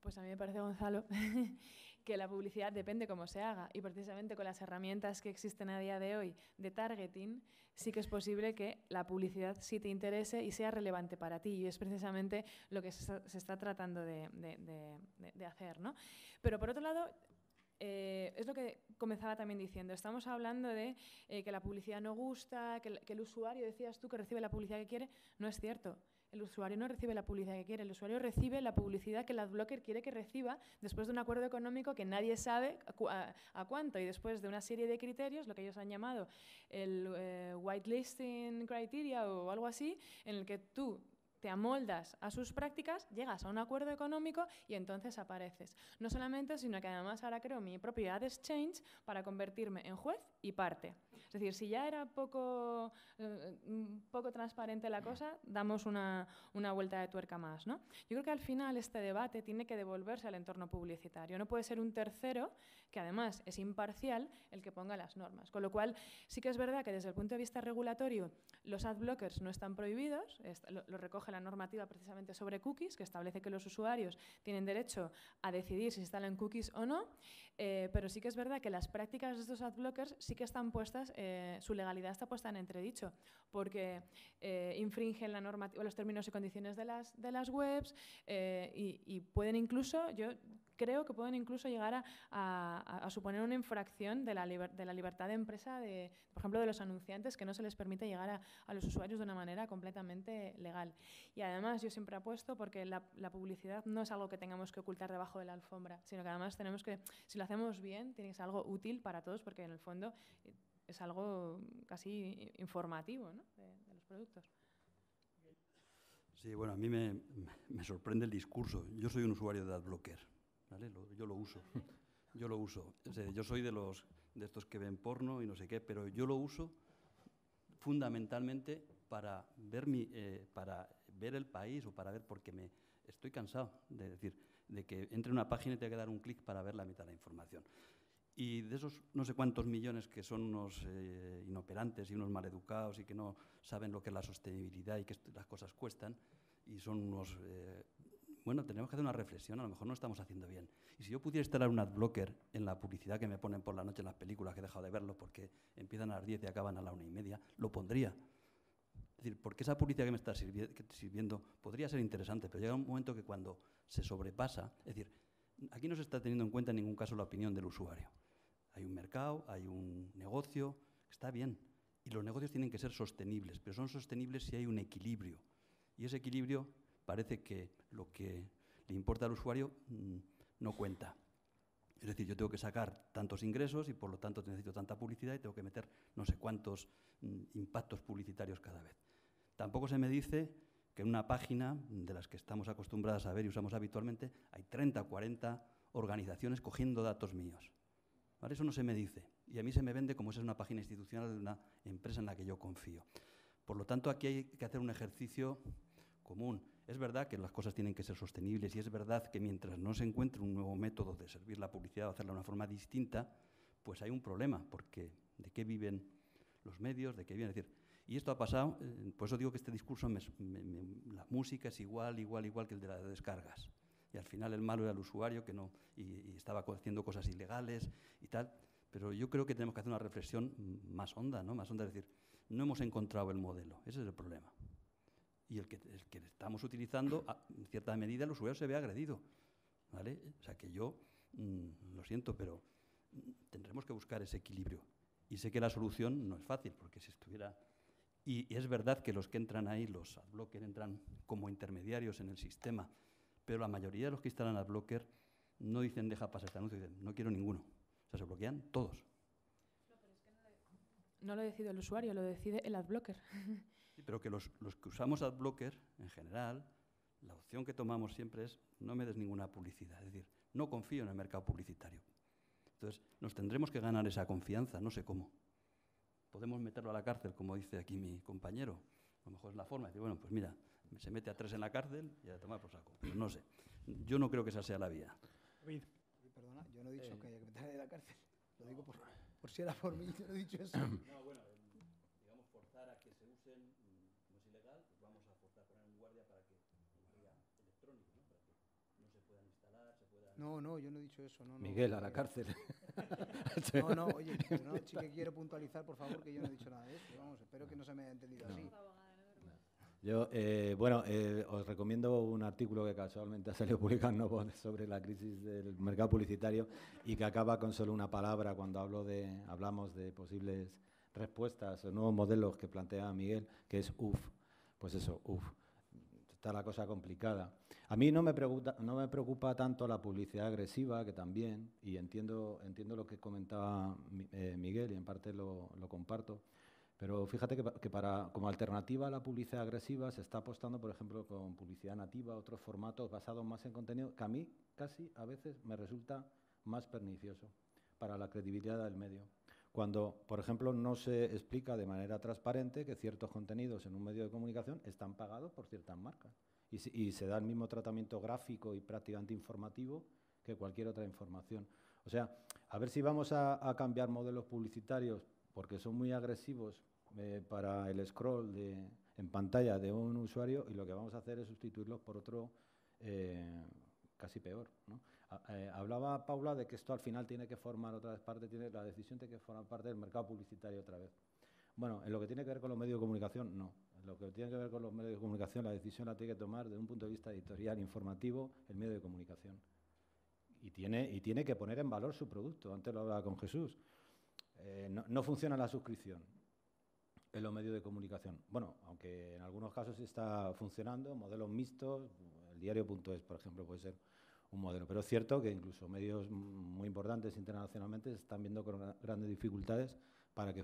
Speaker 4: Pues a mí me parece, Gonzalo, que la publicidad depende cómo se haga y precisamente con las herramientas que existen a día de hoy de targeting sí que es posible que la publicidad sí te interese y sea relevante para ti y es precisamente lo que se está tratando de hacer, ¿no? Pero por otro lado, es lo que comenzaba también diciendo, estamos hablando de que la publicidad no gusta, que el usuario, decías tú, que recibe la publicidad que quiere, no es cierto. El usuario no recibe la publicidad que quiere, el usuario recibe la publicidad que el adblocker quiere que reciba después de un acuerdo económico que nadie sabe a cuánto y después de una serie de criterios, lo que ellos han llamado el whitelisting criteria o algo así, en el que tú te amoldas a sus prácticas, llegas a un acuerdo económico y entonces apareces. No solamente, sino que además ahora creo mi propio Ad Exchange para convertirme en juez y parte. Es decir, si ya era poco transparente la cosa, damos una vuelta de tuerca más, ¿no? Yo creo que al final este debate tiene que devolverse al entorno publicitario. No puede ser un tercero, que además es imparcial, el que ponga las normas. Con lo cual, sí que es verdad que desde el punto de vista regulatorio los adblockers no están prohibidos, lo recoge la normativa precisamente sobre cookies, que establece que los usuarios tienen derecho a decidir si se instalan cookies o no, pero sí que es verdad que las prácticas de estos adblockers sí que están puestas, su legalidad está puesta en entredicho, porque infringen la normativa, los términos y condiciones de las webs y pueden incluso, yo creo que pueden incluso llegar a suponer una infracción de la libertad de empresa, por ejemplo, de los anunciantes, que no se les permite llegar a los usuarios de una manera completamente legal. Y además yo siempre apuesto porque la publicidad no es algo que tengamos que ocultar debajo de la alfombra, sino que además tenemos que, si lo hacemos bien, tiene que ser algo útil para todos, porque en el fondo es algo casi informativo, ¿no?, de los productos.
Speaker 5: Sí, bueno, a mí me sorprende el discurso. Yo soy un usuario de AdBlocker, ¿vale? Yo lo uso. Yo lo uso. O sea, yo soy de estos que ven porno y no sé qué, pero yo lo uso fundamentalmente para ver el país o para ver, porque estoy cansado de decir, de que entre una página y te hay que dar un clic para ver la mitad de la información. Y de esos no sé cuántos millones que son unos inoperantes y unos maleducados y que no saben lo que es la sostenibilidad y que las cosas cuestan, y son unos... bueno, tenemos que hacer una reflexión, a lo mejor no estamos haciendo bien. Y si yo pudiera instalar un adblocker en la publicidad que me ponen por la noche en las películas, que he dejado de verlo porque empiezan a las 10 y acaban a la 1:30, lo pondría. Es decir, porque esa publicidad que me está sirviendo podría ser interesante, pero llega un momento que cuando se sobrepasa, es decir, aquí no se está teniendo en cuenta en ningún caso la opinión del usuario. Hay un mercado, hay un negocio, está bien, y los negocios tienen que ser sostenibles, pero son sostenibles si hay un equilibrio. Y ese equilibrio parece que lo que le importa al usuario no cuenta. Es decir, yo tengo que sacar tantos ingresos y por lo tanto necesito tanta publicidad y tengo que meter no sé cuántos impactos publicitarios cada vez. Tampoco se me dice que en una página de las que estamos acostumbrados a ver y usamos habitualmente hay 30 o 40 organizaciones cogiendo datos míos. ¿Vale? Eso no se me dice. Y a mí se me vende como si es una página institucional de una empresa en la que yo confío. Por lo tanto, aquí hay que hacer un ejercicio común. Es verdad que las cosas tienen que ser sostenibles y es verdad que mientras no se encuentre un nuevo método de servir la publicidad o hacerla de una forma distinta, pues hay un problema, porque ¿de qué viven los medios? ¿De qué viven? Es decir, y esto ha pasado, por eso digo que este discurso, la música es igual que el de las descargas. Y al final el malo era el usuario que no, y estaba haciendo cosas ilegales y tal. Pero yo creo que tenemos que hacer una reflexión más honda, ¿no? Más honda, es decir, no hemos encontrado el modelo, ese es el problema. Y el que estamos utilizando, en cierta medida, el usuario se ve agredido, ¿vale? O sea que yo, lo siento, pero tendremos que buscar ese equilibrio. Y sé que la solución no es fácil, porque si estuviera... Y es verdad que los que entran ahí, los adblocker, entran como intermediarios en el sistema, pero la mayoría de los que instalan adblocker no dicen deja pasar este anuncio, dicen no quiero ninguno. O sea, se bloquean todos.
Speaker 4: No, pero es que no lo decide el usuario, lo decide el adblocker.
Speaker 5: Sí, pero que los que usamos adblocker, en general, la opción que tomamos siempre es no me des ninguna publicidad. Es decir, no confío en el mercado publicitario. Entonces, nos tendremos que ganar esa confianza, no sé cómo. Podemos meterlo a la cárcel, como dice aquí mi compañero. A lo mejor es la forma de decir, bueno, pues mira, se mete a 3 en la cárcel y a tomar por saco. Pero no sé. Yo no creo que esa sea la vía.
Speaker 3: Perdona, yo no he dicho que haya que meterle de la cárcel. Lo digo por si era por mí, yo no he dicho eso.
Speaker 5: No, bueno, digamos, forzar a que se usen, como es ilegal, pues vamos a forzar, poner un guardia para que vaya electrónico, ¿no? Para que no se puedan instalar, se puedan...
Speaker 3: No, yo no he dicho eso. No,
Speaker 6: Miguel, a la cárcel.
Speaker 3: No, oye, no, sí que quiero puntualizar, por favor, que yo no he dicho nada de eso. Vamos, espero que no se me haya entendido así.
Speaker 6: Yo, os recomiendo un artículo que casualmente ha salido publicado en Novo sobre la crisis del mercado publicitario y que acaba con solo una palabra cuando hablamos de posibles respuestas o nuevos modelos que plantea Miguel, que es UF. Pues eso, UF. Está la cosa complicada. A mí no me preocupa tanto la publicidad agresiva, que también, y entiendo lo que comentaba Miguel y en parte lo comparto, Pero fíjate que como alternativa a la publicidad agresiva se está apostando, por ejemplo, con publicidad nativa, otros formatos basados más en contenido, que a mí casi a veces me resulta más pernicioso para la credibilidad del medio. Cuando, por ejemplo, no se explica de manera transparente que ciertos contenidos en un medio de comunicación están pagados por ciertas marcas y se da el mismo tratamiento gráfico y prácticamente informativo que cualquier otra información. O sea, a ver si vamos a cambiar modelos publicitarios porque son muy agresivos para el scroll en pantalla de un usuario, y lo que vamos a hacer es sustituirlos por otro casi peor, ¿no? Hablaba Paula de que esto al final tiene que formar otra vez parte, la decisión tiene que formar parte del mercado publicitario otra vez. Bueno, en lo que tiene que ver con los medios de comunicación, no. En lo que tiene que ver con los medios de comunicación, la decisión la tiene que tomar desde un punto de vista editorial, informativo, el medio de comunicación. Y tiene que poner en valor su producto. Antes lo hablaba con Jesús. No funciona la suscripción en los medios de comunicación. Bueno, aunque en algunos casos está funcionando, modelos mixtos, el diario.es, por ejemplo, puede ser un modelo. Pero es cierto que incluso medios muy importantes internacionalmente están viendo con grandes dificultades para que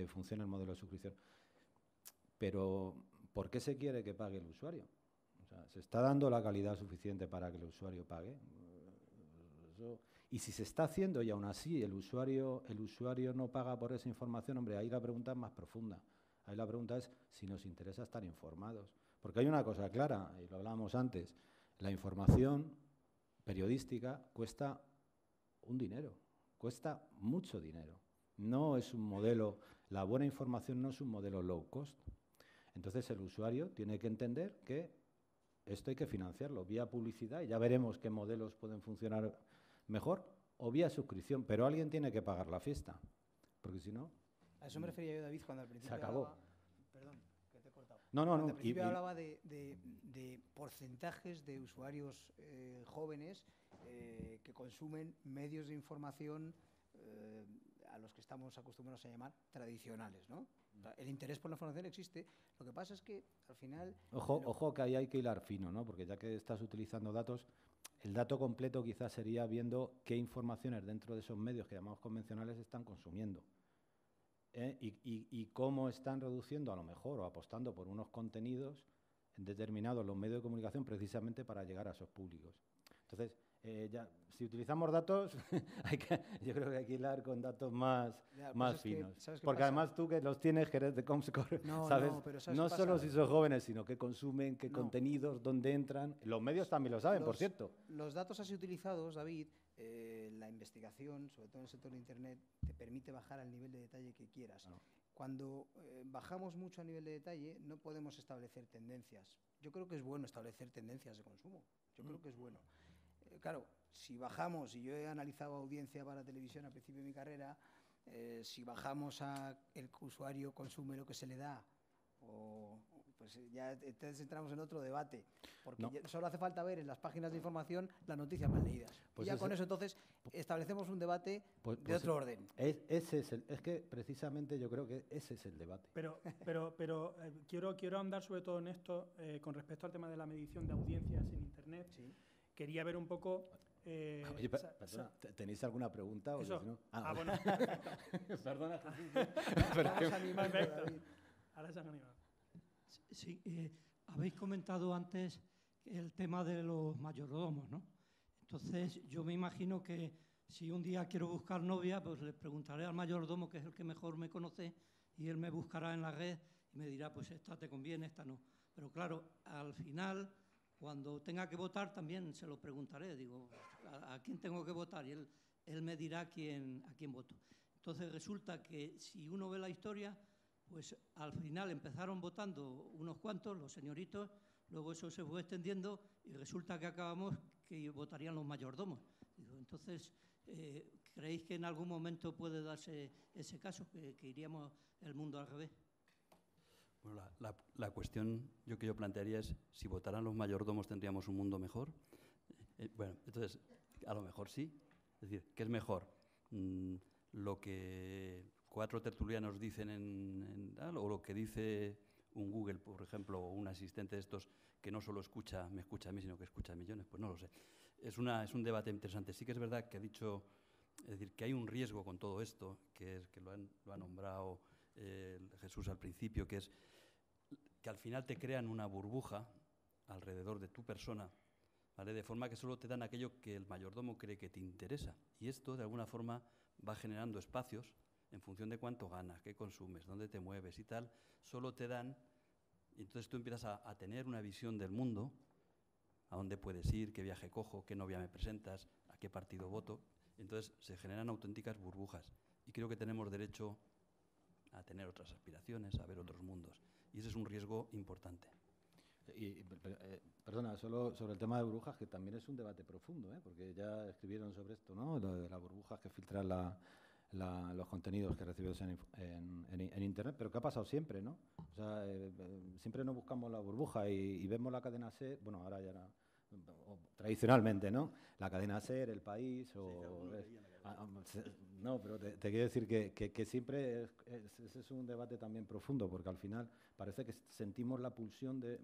Speaker 6: funcione el modelo de suscripción. Pero, ¿por qué se quiere que pague el usuario? O sea, ¿se está dando la calidad suficiente para que el usuario pague? Y si se está haciendo y aún así el usuario no paga por esa información, hombre, ahí la pregunta es más profunda. Ahí la pregunta es si nos interesa estar informados. Porque hay una cosa clara, y lo hablábamos antes, la información periodística cuesta un dinero, cuesta mucho dinero. No es un modelo, la buena información no es un modelo low cost. Entonces el usuario tiene que entender que esto hay que financiarlo vía publicidad, y ya veremos qué modelos pueden funcionar mejor, o vía suscripción, pero alguien tiene que pagar la fiesta, porque si no...
Speaker 3: A eso me refería yo, David, cuando al principio
Speaker 6: se acabó.
Speaker 3: Hablaba, perdón, que te he cortado.
Speaker 6: No.
Speaker 3: Al principio hablaba de porcentajes de usuarios jóvenes que consumen medios de información a los que estamos acostumbrados a llamar tradicionales, ¿no? O sea, el interés por la información existe. Lo que pasa es que al final...
Speaker 6: Ojo que ahí hay que hilar fino, ¿no? Porque ya que estás utilizando datos, el dato completo quizás sería viendo qué informaciones dentro de esos medios que llamamos convencionales están consumiendo. Y cómo están reduciendo a lo mejor o apostando por unos contenidos determinados los medios de comunicación precisamente para llegar a esos públicos. Entonces, si utilizamos datos, yo creo que hay que hilar con datos más finos. Porque además tú que los tienes, que eres de Comscore, ¿sabes? No solo si son jóvenes, sino qué consumen, qué contenidos, dónde entran. Los medios también lo saben, por cierto.
Speaker 3: Los datos así utilizados, David, la investigación, sobre todo en el sector de Internet, te permite bajar al nivel de detalle que quieras. No. Cuando bajamos mucho a nivel de detalle, no podemos establecer tendencias. Yo creo que es bueno establecer tendencias de consumo. Yo creo que es bueno. Claro, si bajamos, y yo he analizado audiencia para televisión al principio de mi carrera, si bajamos a el usuario consume lo que se le da, pues ya entonces entramos en otro debate, porque solo hace falta ver en las páginas de información las noticias más leídas. Pues y ya con eso entonces establecemos un debate de otro orden.
Speaker 6: Es que precisamente yo creo que ese es el debate.
Speaker 2: Pero quiero ahondar sobre todo en esto con respecto al tema de la medición de audiencias en Internet. Sí. Quería ver un poco...
Speaker 6: Oye, perdona, ¿tenéis alguna pregunta? O si no?
Speaker 2: Bueno.
Speaker 6: Perdona.
Speaker 2: Ahora se han animado.
Speaker 7: Sí, habéis comentado antes el tema de los mayordomos, ¿no? Entonces, yo me imagino que si un día quiero buscar novia, pues le preguntaré al mayordomo, que es el que mejor me conoce, y él me buscará en la red y me dirá, pues esta te conviene, esta no. Pero claro, al final... Cuando tenga que votar también se lo preguntaré, digo, ¿a quién tengo que votar? Y él me dirá a quién voto. Entonces resulta que si uno ve la historia, pues al final empezaron votando unos cuantos, los señoritos, luego eso se fue extendiendo y resulta que acabamos que votarían los mayordomos. Digo, entonces, ¿creéis que en algún momento puede darse ese caso, que iríamos el mundo al revés?
Speaker 5: Bueno, la cuestión que yo plantearía es, si votaran los mayordomos, ¿tendríamos un mundo mejor? Bueno, entonces, a lo mejor sí. Es decir, ¿qué es mejor? ¿Lo que 4 tertulianos dicen o lo que dice un Google, por ejemplo, o un asistente de estos que no solo me escucha a mí, sino que escucha a millones? Pues no lo sé. Es un debate interesante. Sí que es verdad que ha dicho, es decir, que hay un riesgo con todo esto, que es que lo ha nombrado Jesús al principio, que es que al final te crean una burbuja alrededor de tu persona, ¿vale? De forma que solo te dan aquello que el mayordomo cree que te interesa. Y esto, de alguna forma, va generando espacios en función de cuánto ganas, qué consumes, dónde te mueves y tal. Solo te dan, y entonces tú empiezas a tener una visión del mundo, a dónde puedes ir, qué viaje cojo, qué novia me presentas, a qué partido voto. Entonces se generan auténticas burbujas. Y creo que tenemos derecho a tener otras aspiraciones, a ver otros mundos. Y ese es un riesgo importante.
Speaker 6: Perdona, solo sobre el tema de burbujas, que también es un debate profundo, ¿eh? Porque ya escribieron sobre esto, ¿no? Lo de las burbujas que filtran los contenidos que recibimos en Internet, pero que ha pasado siempre, ¿no? O sea, siempre nos buscamos la burbuja y vemos la cadena SER, bueno, ahora ya tradicionalmente, ¿no? La cadena SER, El País, no, pero te quiero decir que siempre ese es un debate también profundo, porque al final parece que sentimos la pulsión de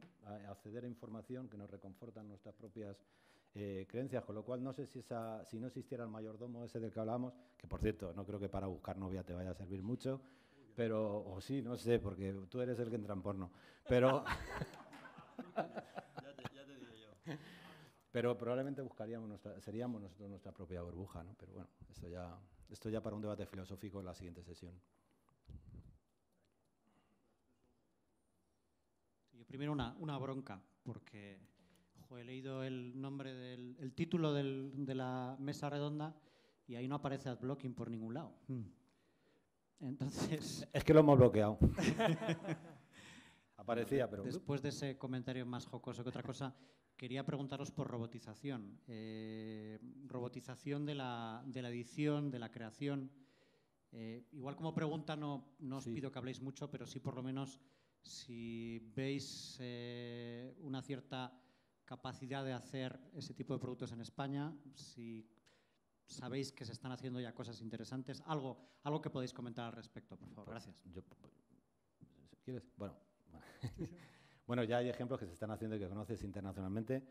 Speaker 6: acceder a información que nos reconforta en nuestras propias creencias, con lo cual no sé si no existiera el mayordomo ese del que hablábamos, que por cierto, no creo que para buscar novia te vaya a servir mucho, pero, o sí, no sé, porque tú eres el que entra en porno, pero...
Speaker 5: ya te diré yo.
Speaker 6: Pero probablemente seríamos nosotros nuestra propia burbuja, ¿no? Pero bueno, esto ya para un debate filosófico en la siguiente sesión.
Speaker 8: Yo primero una bronca, porque he leído el nombre el título de la mesa redonda y ahí no aparece adblocking por ningún lado. Entonces...
Speaker 6: Es que lo hemos bloqueado. Aparecía, pero...
Speaker 8: Después de ese comentario más jocoso que otra cosa, quería preguntaros por robotización. Robotización de la edición, de la creación. Igual como pregunta no os pido que habléis mucho, pero sí por lo menos si veis una cierta capacidad de hacer ese tipo de productos en España, si sabéis que se están haciendo ya cosas interesantes, algo que podéis comentar al respecto, por favor. Gracias.
Speaker 6: ¿Quieres? Bueno, ya hay ejemplos que se están haciendo y que conoces internacionalmente,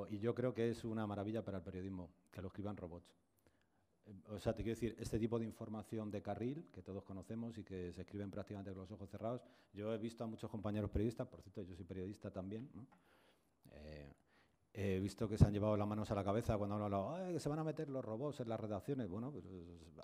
Speaker 6: y yo creo que es una maravilla para el periodismo, que lo escriban robots. O sea, te quiero decir, este tipo de información de carril, que todos conocemos y que se escriben prácticamente con los ojos cerrados, yo he visto a muchos compañeros periodistas, por cierto, yo soy periodista también, ¿no? He visto que se han llevado las manos a la cabeza cuando han hablado que se van a meter los robots en las redacciones. Bueno, pues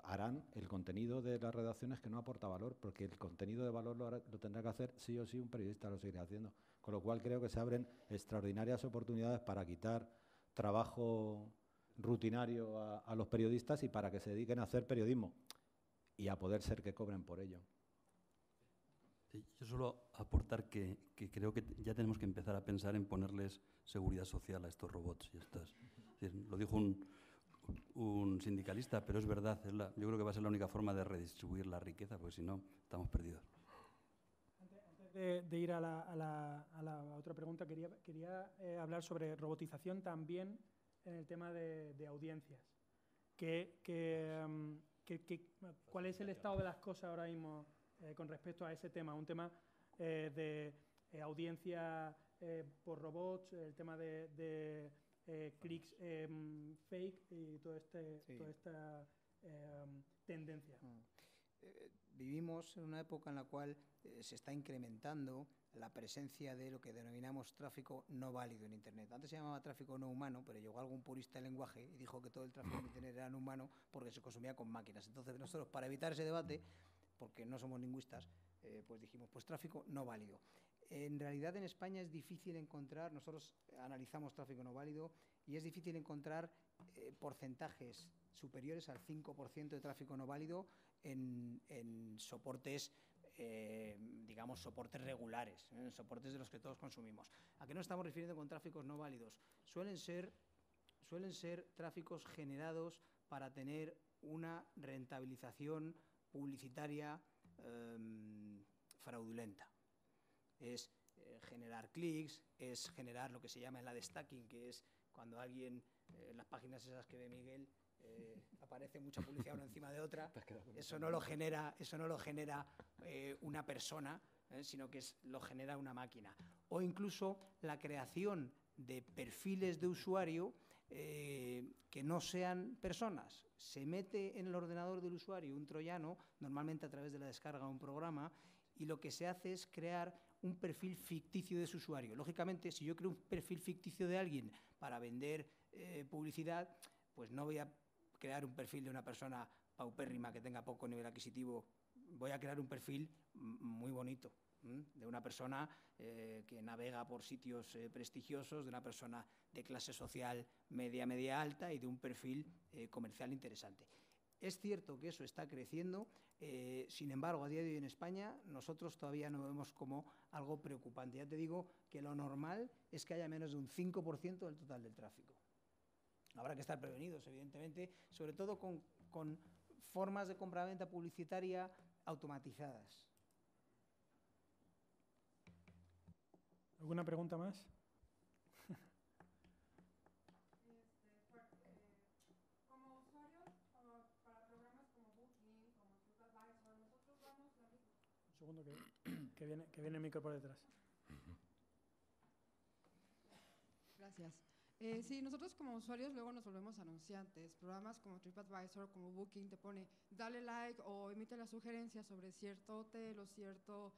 Speaker 6: harán el contenido de las redacciones que no aporta valor, porque el contenido de valor lo tendrá que hacer sí o sí un periodista, lo seguirá haciendo. Con lo cual creo que se abren extraordinarias oportunidades para quitar trabajo rutinario a los periodistas y para que se dediquen a hacer periodismo y a poder ser que cobren por ello.
Speaker 5: Yo solo aportar que creo que ya tenemos que empezar a pensar en ponerles seguridad social a estos robots y estas. Es decir, lo dijo un sindicalista, pero es verdad, yo creo que va a ser la única forma de redistribuir la riqueza, porque si no, estamos perdidos.
Speaker 2: Antes de ir a la otra pregunta, quería hablar sobre robotización también en el tema de audiencias. ¿Cuál es el estado de las cosas ahora mismo con respecto a ese tema? Un tema de audiencia por robots, el tema de clics fake y toda esta tendencia.
Speaker 3: Vivimos en una época en la cual se está incrementando la presencia de lo que denominamos tráfico no válido en Internet. Antes se llamaba tráfico no humano, pero llegó algún purista del lenguaje y dijo que todo el tráfico en Internet era no humano porque se consumía con máquinas. Entonces nosotros, para evitar ese debate, porque no somos lingüistas, pues dijimos, pues tráfico no válido. En realidad en España es difícil encontrar, nosotros analizamos tráfico no válido y es difícil encontrar porcentajes superiores al 5% de tráfico no válido en soportes, digamos, soportes regulares, soportes de los que todos consumimos. ¿A qué nos estamos refiriendo con tráficos no válidos? Suelen ser tráficos generados para tener una rentabilización publicitaria fraudulenta. Es generar clics, es generar lo que se llama el ad stacking, que es cuando alguien, en las páginas esas que ve Miguel, aparece mucha publicidad una encima de otra. Eso no lo genera una persona, sino que lo genera una máquina. O incluso la creación de perfiles de usuario que no sean personas. Se mete en el ordenador del usuario un troyano, normalmente a través de la descarga de un programa, y lo que se hace es crear un perfil ficticio de ese usuario. Lógicamente, si yo creo un perfil ficticio de alguien para vender publicidad, pues no voy a crear un perfil de una persona paupérrima que tenga poco nivel adquisitivo. Voy a crear un perfil muy bonito, de una persona que navega por sitios prestigiosos, de una persona de clase social media, media alta y de un perfil comercial interesante. Es cierto que eso está creciendo, sin embargo, a día de hoy en España nosotros todavía no vemos como algo preocupante. Ya te digo que lo normal es que haya menos de un 5% del total del tráfico. Habrá que estar prevenidos, evidentemente, sobre todo con formas de compraventa publicitaria automatizadas.
Speaker 2: ¿Alguna pregunta más?
Speaker 9: Como usuarios, para programas como Booking, como TripAdvisor, nosotros vamos la misma.
Speaker 2: Un segundo que viene el micro por detrás.
Speaker 9: Gracias. Sí, nosotros como usuarios luego nos volvemos anunciantes. Programas como TripAdvisor, como Booking, te pone dale like o emite las sugerencias sobre cierto hotel o cierto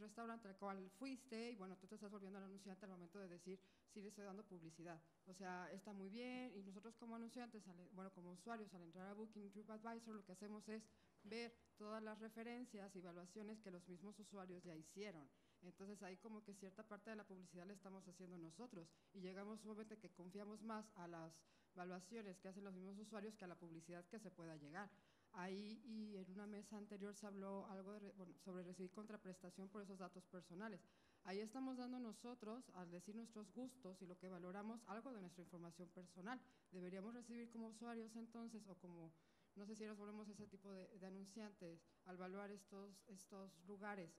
Speaker 9: restaurante al cual fuiste, y bueno, tú te estás volviendo al anunciante al momento de decir si le estoy dando publicidad. O sea, está muy bien, y nosotros como anunciantes, bueno, como usuarios, al entrar a Booking, TripAdvisor, lo que hacemos es ver todas las referencias y evaluaciones que los mismos usuarios ya hicieron. Entonces ahí como que cierta parte de la publicidad la estamos haciendo nosotros, y llegamos un momento que confiamos más a las evaluaciones que hacen los mismos usuarios que a la publicidad que se pueda llegar. Ahí, y en una mesa anterior se habló algo sobre recibir contraprestación por esos datos personales. Ahí estamos dando nosotros, al decir nuestros gustos y lo que valoramos, algo de nuestra información personal. Deberíamos recibir como usuarios entonces, o como, no sé si nos volvemos ese tipo de anunciantes, al evaluar estos lugares,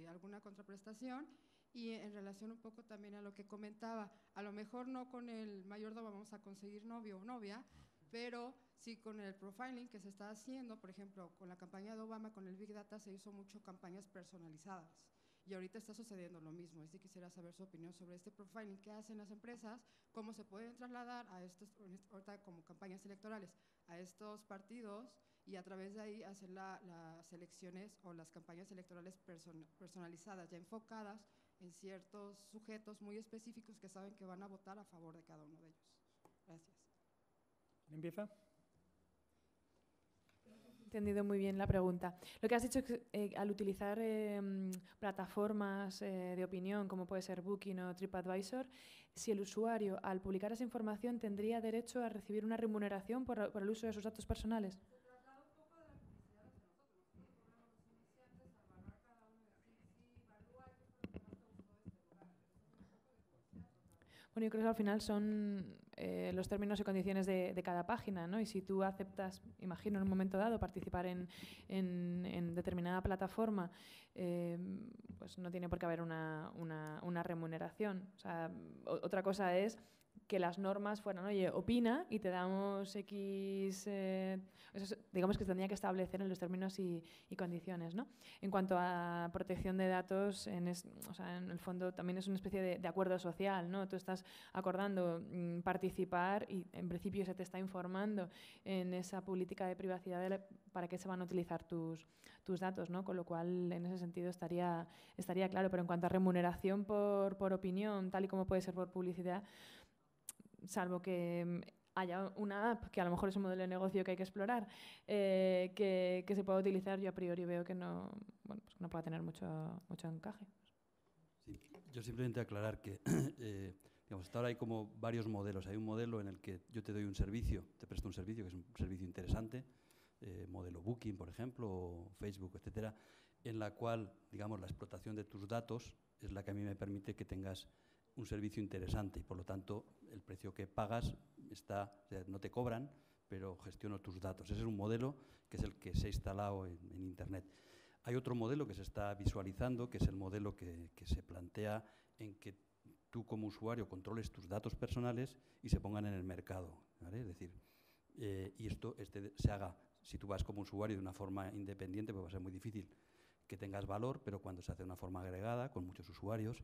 Speaker 9: alguna contraprestación. Y en relación un poco también a lo que comentaba, a lo mejor no con el mayordomo vamos a conseguir novio o novia, pero sí con el profiling que se está haciendo. Por ejemplo, con la campaña de Obama, con el Big Data, se hizo mucho campañas personalizadas. Y ahorita está sucediendo lo mismo. Así quisiera saber su opinión sobre este profiling que hacen las empresas, cómo se pueden trasladar a estos, ahorita como campañas electorales, a estos partidos, y a través de ahí hacer las elecciones o las campañas electorales personalizadas, ya enfocadas en ciertos sujetos muy específicos que saben que van a votar a favor de cada uno de ellos. Gracias.
Speaker 2: ¿Quién empieza?
Speaker 4: Entendido muy bien la pregunta. Lo que has dicho es que al utilizar plataformas de opinión, como puede ser Booking o TripAdvisor, si el usuario, al publicar esa información, tendría derecho a recibir una remuneración por el uso de sus datos personales. Bueno, yo creo que al final son los términos y condiciones de cada página, ¿no? Y si tú aceptas, imagino, en un momento dado, participar en determinada plataforma, pues no tiene por qué haber una remuneración. O sea, otra cosa es que las normas fueran, oye, opina y te damos X, eso digamos que se tendría que establecer en los términos y condiciones, ¿no? En cuanto a protección de datos, o sea, en el fondo también es una especie de acuerdo social, ¿no? Tú estás acordando participar y en principio se te está informando en esa política de privacidad para qué se van a utilizar tus datos, ¿no? Con lo cual, en ese sentido, estaría claro. Pero en cuanto a remuneración por opinión, tal y como puede ser por publicidad, salvo que haya una app, que a lo mejor es un modelo de negocio que hay que explorar, que se pueda utilizar, yo a priori veo que no, bueno, pues no pueda tener mucho encaje.
Speaker 5: Sí, yo simplemente aclarar que digamos, hasta ahora hay como varios modelos. Hay un modelo en el que yo te doy un servicio, te presto un servicio que es un servicio interesante, modelo Booking, por ejemplo, o Facebook, etcétera, en la cual, digamos, la explotación de tus datos es la que a mí me permite que tengas un servicio interesante, y por lo tanto el precio que pagas o sea, no te cobran, pero gestiono tus datos. Ese es un modelo que es el que se ha instalado en Internet. Hay otro modelo que se está visualizando, que es el modelo que se plantea en que tú como usuario controles tus datos personales y se pongan en el mercado, ¿vale? Es decir, y esto se haga, si tú vas como usuario de una forma independiente, pues va a ser muy difícil que tengas valor, pero cuando se hace de una forma agregada, con muchos usuarios,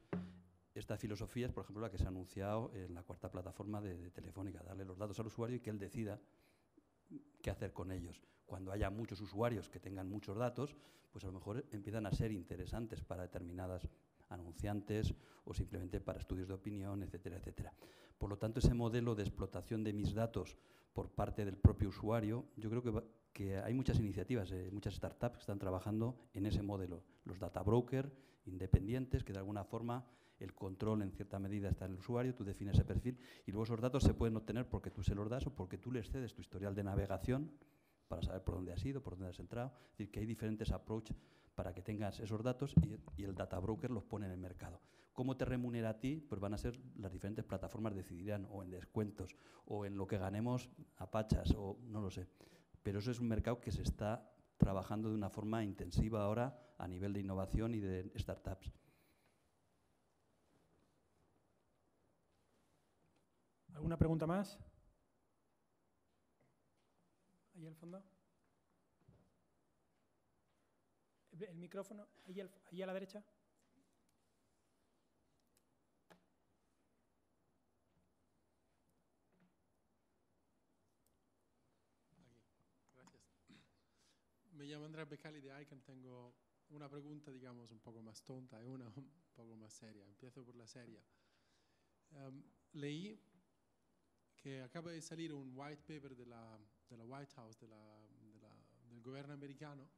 Speaker 5: esta filosofía es, por ejemplo, la que se ha anunciado en la cuarta plataforma de Telefónica, darle los datos al usuario y que él decida qué hacer con ellos. Cuando haya muchos usuarios que tengan muchos datos, pues a lo mejor empiezan a ser interesantes para determinadas anunciantes o simplemente para estudios de opinión, etcétera, etcétera. Por lo tanto, ese modelo de explotación de mis datos por parte del propio usuario, yo creo que hay muchas iniciativas, muchas startups que están trabajando en ese modelo. Los data brokers independientes, que de alguna forma el control en cierta medida está en el usuario, tú defines ese perfil y luego esos datos se pueden obtener porque tú se los das o porque tú les cedes tu historial de navegación para saber por dónde has ido, por dónde has entrado. Es decir, que hay diferentes approaches para que tengas esos datos y el data broker los pone en el mercado. ¿Cómo te remunera a ti? Pues van a ser las diferentes plataformas decidirán o en descuentos o en lo que ganemos a pachas o no lo sé. Pero eso es un mercado que se está trabajando de una forma intensiva ahora a nivel de innovación y de startups.
Speaker 2: ¿Alguna pregunta más? Ahí al fondo. El micrófono, ahí a la derecha.
Speaker 10: Gracias. Me llamo Andrea Beccali de ICANN. Tengo una pregunta, digamos, un poco más tonta y una un poco más seria. Empiezo por la seria. Leí que acaba de salir un white paper de la White House, del gobierno americano,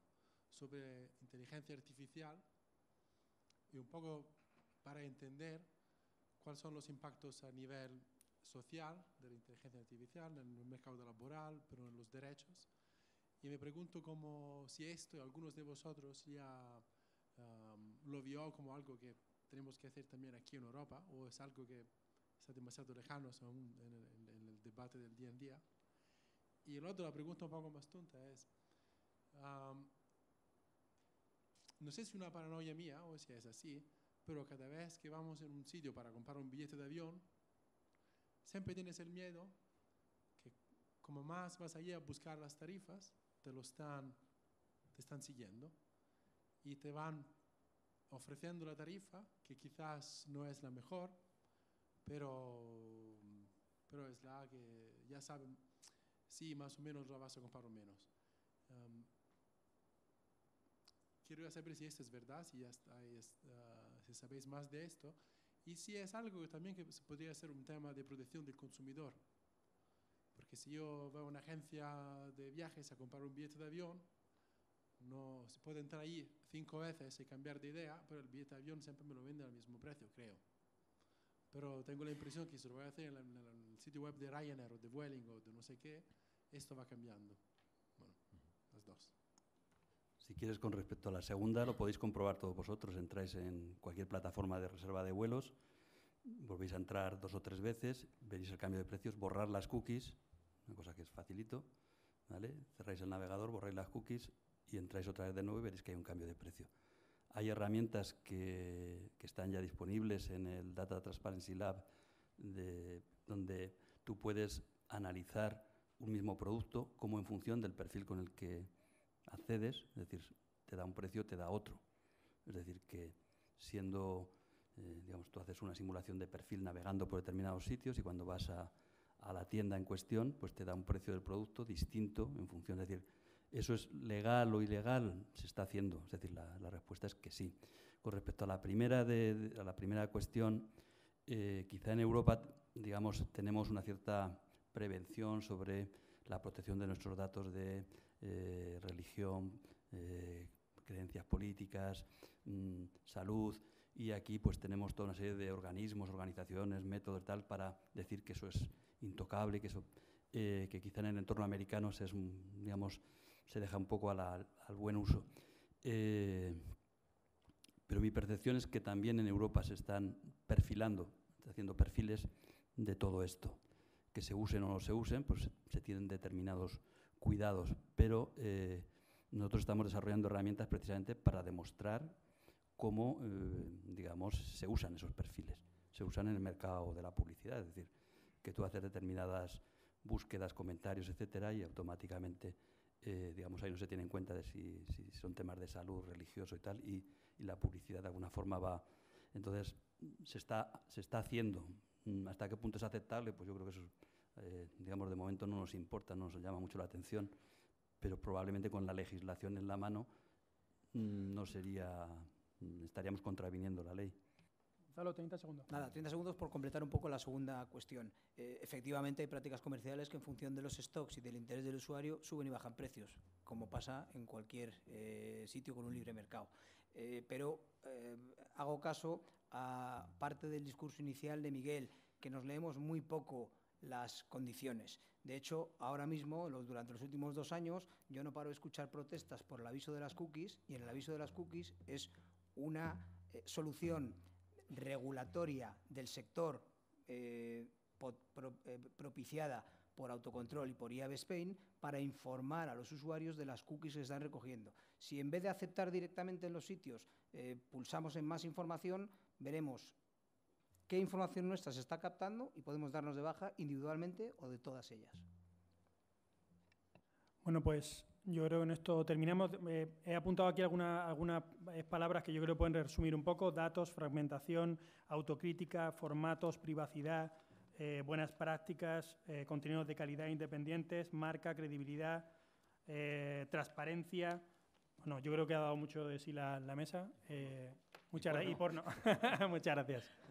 Speaker 10: sobre inteligencia artificial y un poco para entender cuáles son los impactos a nivel social de la inteligencia artificial en el mercado laboral, pero en los derechos. Y me pregunto si esto, algunos de vosotros ya lo vio como algo que tenemos que hacer también aquí en Europa, o es algo que está demasiado lejano en el debate del día en día. Y luego la pregunta un poco más tonta es, no sé si es una paranoia mía o si es así, pero cada vez que vamos en un sitio para comprar un billete de avión, siempre tienes el miedo que como más vas allí a buscar las tarifas, te están siguiendo y te van ofreciendo la tarifa que quizás no es la mejor, pero es la que ya saben, sí, más o menos la vas a comprar o menos. Quiero saber si esto es verdad, si sabéis más de esto, y si es algo también que podría ser un tema de protección del consumidor. Porque si yo voy a una agencia de viajes a comprar un billete de avión, no se puede entrar ahí 5 veces y cambiar de idea, pero el billete de avión siempre me lo venden al mismo precio, creo. Pero tengo la impresión que si lo voy a hacer en el sitio web de Ryanair o de Vueling o de no sé qué, esto va cambiando. Bueno, las dos.
Speaker 5: Si quieres, con respecto a la segunda, lo podéis comprobar todos vosotros. Entráis en cualquier plataforma de reserva de vuelos, volvéis a entrar 2 o 3 veces, veréis el cambio de precios, borrar las cookies, una cosa que es facilito, ¿vale? Cerráis el navegador, borráis las cookies y entráis otra vez de nuevo y veréis que hay un cambio de precio. Hay herramientas que están ya disponibles en el Data Transparency Lab, donde tú puedes analizar un mismo producto como en función del perfil con el que accedes, es decir, te da un precio, te da otro. Es decir, que siendo, digamos, tú haces una simulación de perfil navegando por determinados sitios y cuando vas a la tienda en cuestión, pues te da un precio del producto distinto en función, es decir, ¿eso es legal o ilegal? Se está haciendo, es decir, la respuesta es que sí. Con respecto a la primera, a la primera cuestión, quizá en Europa, digamos, tenemos una cierta prevención sobre la protección de nuestros datos de religión, creencias políticas, salud, y aquí pues tenemos toda una serie de organismos, organizaciones, métodos tal para decir que eso es intocable, que eso que quizá en el entorno americano digamos, se deja un poco al buen uso. Pero mi percepción es que también en Europa se están perfilando, haciendo perfiles de todo esto. Que se usen o no se usen, pues se tienen determinados cuidados, pero nosotros estamos desarrollando herramientas precisamente para demostrar cómo, digamos, se usan esos perfiles. Se usan en el mercado de la publicidad, es decir, que tú haces determinadas búsquedas, comentarios, etcétera, y automáticamente, digamos, ahí no se tiene en cuenta de si son temas de salud, religioso y tal, y la publicidad de alguna forma va. Entonces, se está haciendo. ¿Hasta qué punto es aceptable? Pues yo creo que eso, digamos, de momento no nos importa, no nos llama mucho la atención, pero probablemente con la legislación en la mano estaríamos contraviniendo la ley.
Speaker 2: Gonzalo, 30 segundos.
Speaker 3: Nada, 30 segundos por completar un poco la segunda cuestión. Efectivamente, hay prácticas comerciales que en función de los stocks y del interés del usuario suben y bajan precios, como pasa en cualquier sitio con un libre mercado. Pero hago caso a parte del discurso inicial de Miguel, que nos leemos muy poco las condiciones. De hecho, ahora mismo, durante los últimos 2 años, yo no paro de escuchar protestas por el aviso de las cookies, y en el aviso de las cookies es una solución regulatoria del sector propiciada por Autocontrol y por IAB Spain para informar a los usuarios de las cookies que se están recogiendo. Si en vez de aceptar directamente en los sitios pulsamos en más información, veremos qué información nuestra se está captando y podemos darnos de baja individualmente o de todas ellas.
Speaker 2: Bueno, pues yo creo que en esto terminamos. He apuntado aquí algunas palabras que yo creo que pueden resumir un poco: datos, fragmentación, autocrítica, formatos, privacidad, buenas prácticas, contenidos de calidad independientes, marca, credibilidad, transparencia. Bueno, yo creo que ha dado mucho de sí la mesa. Muchas gracias. Muchas gracias.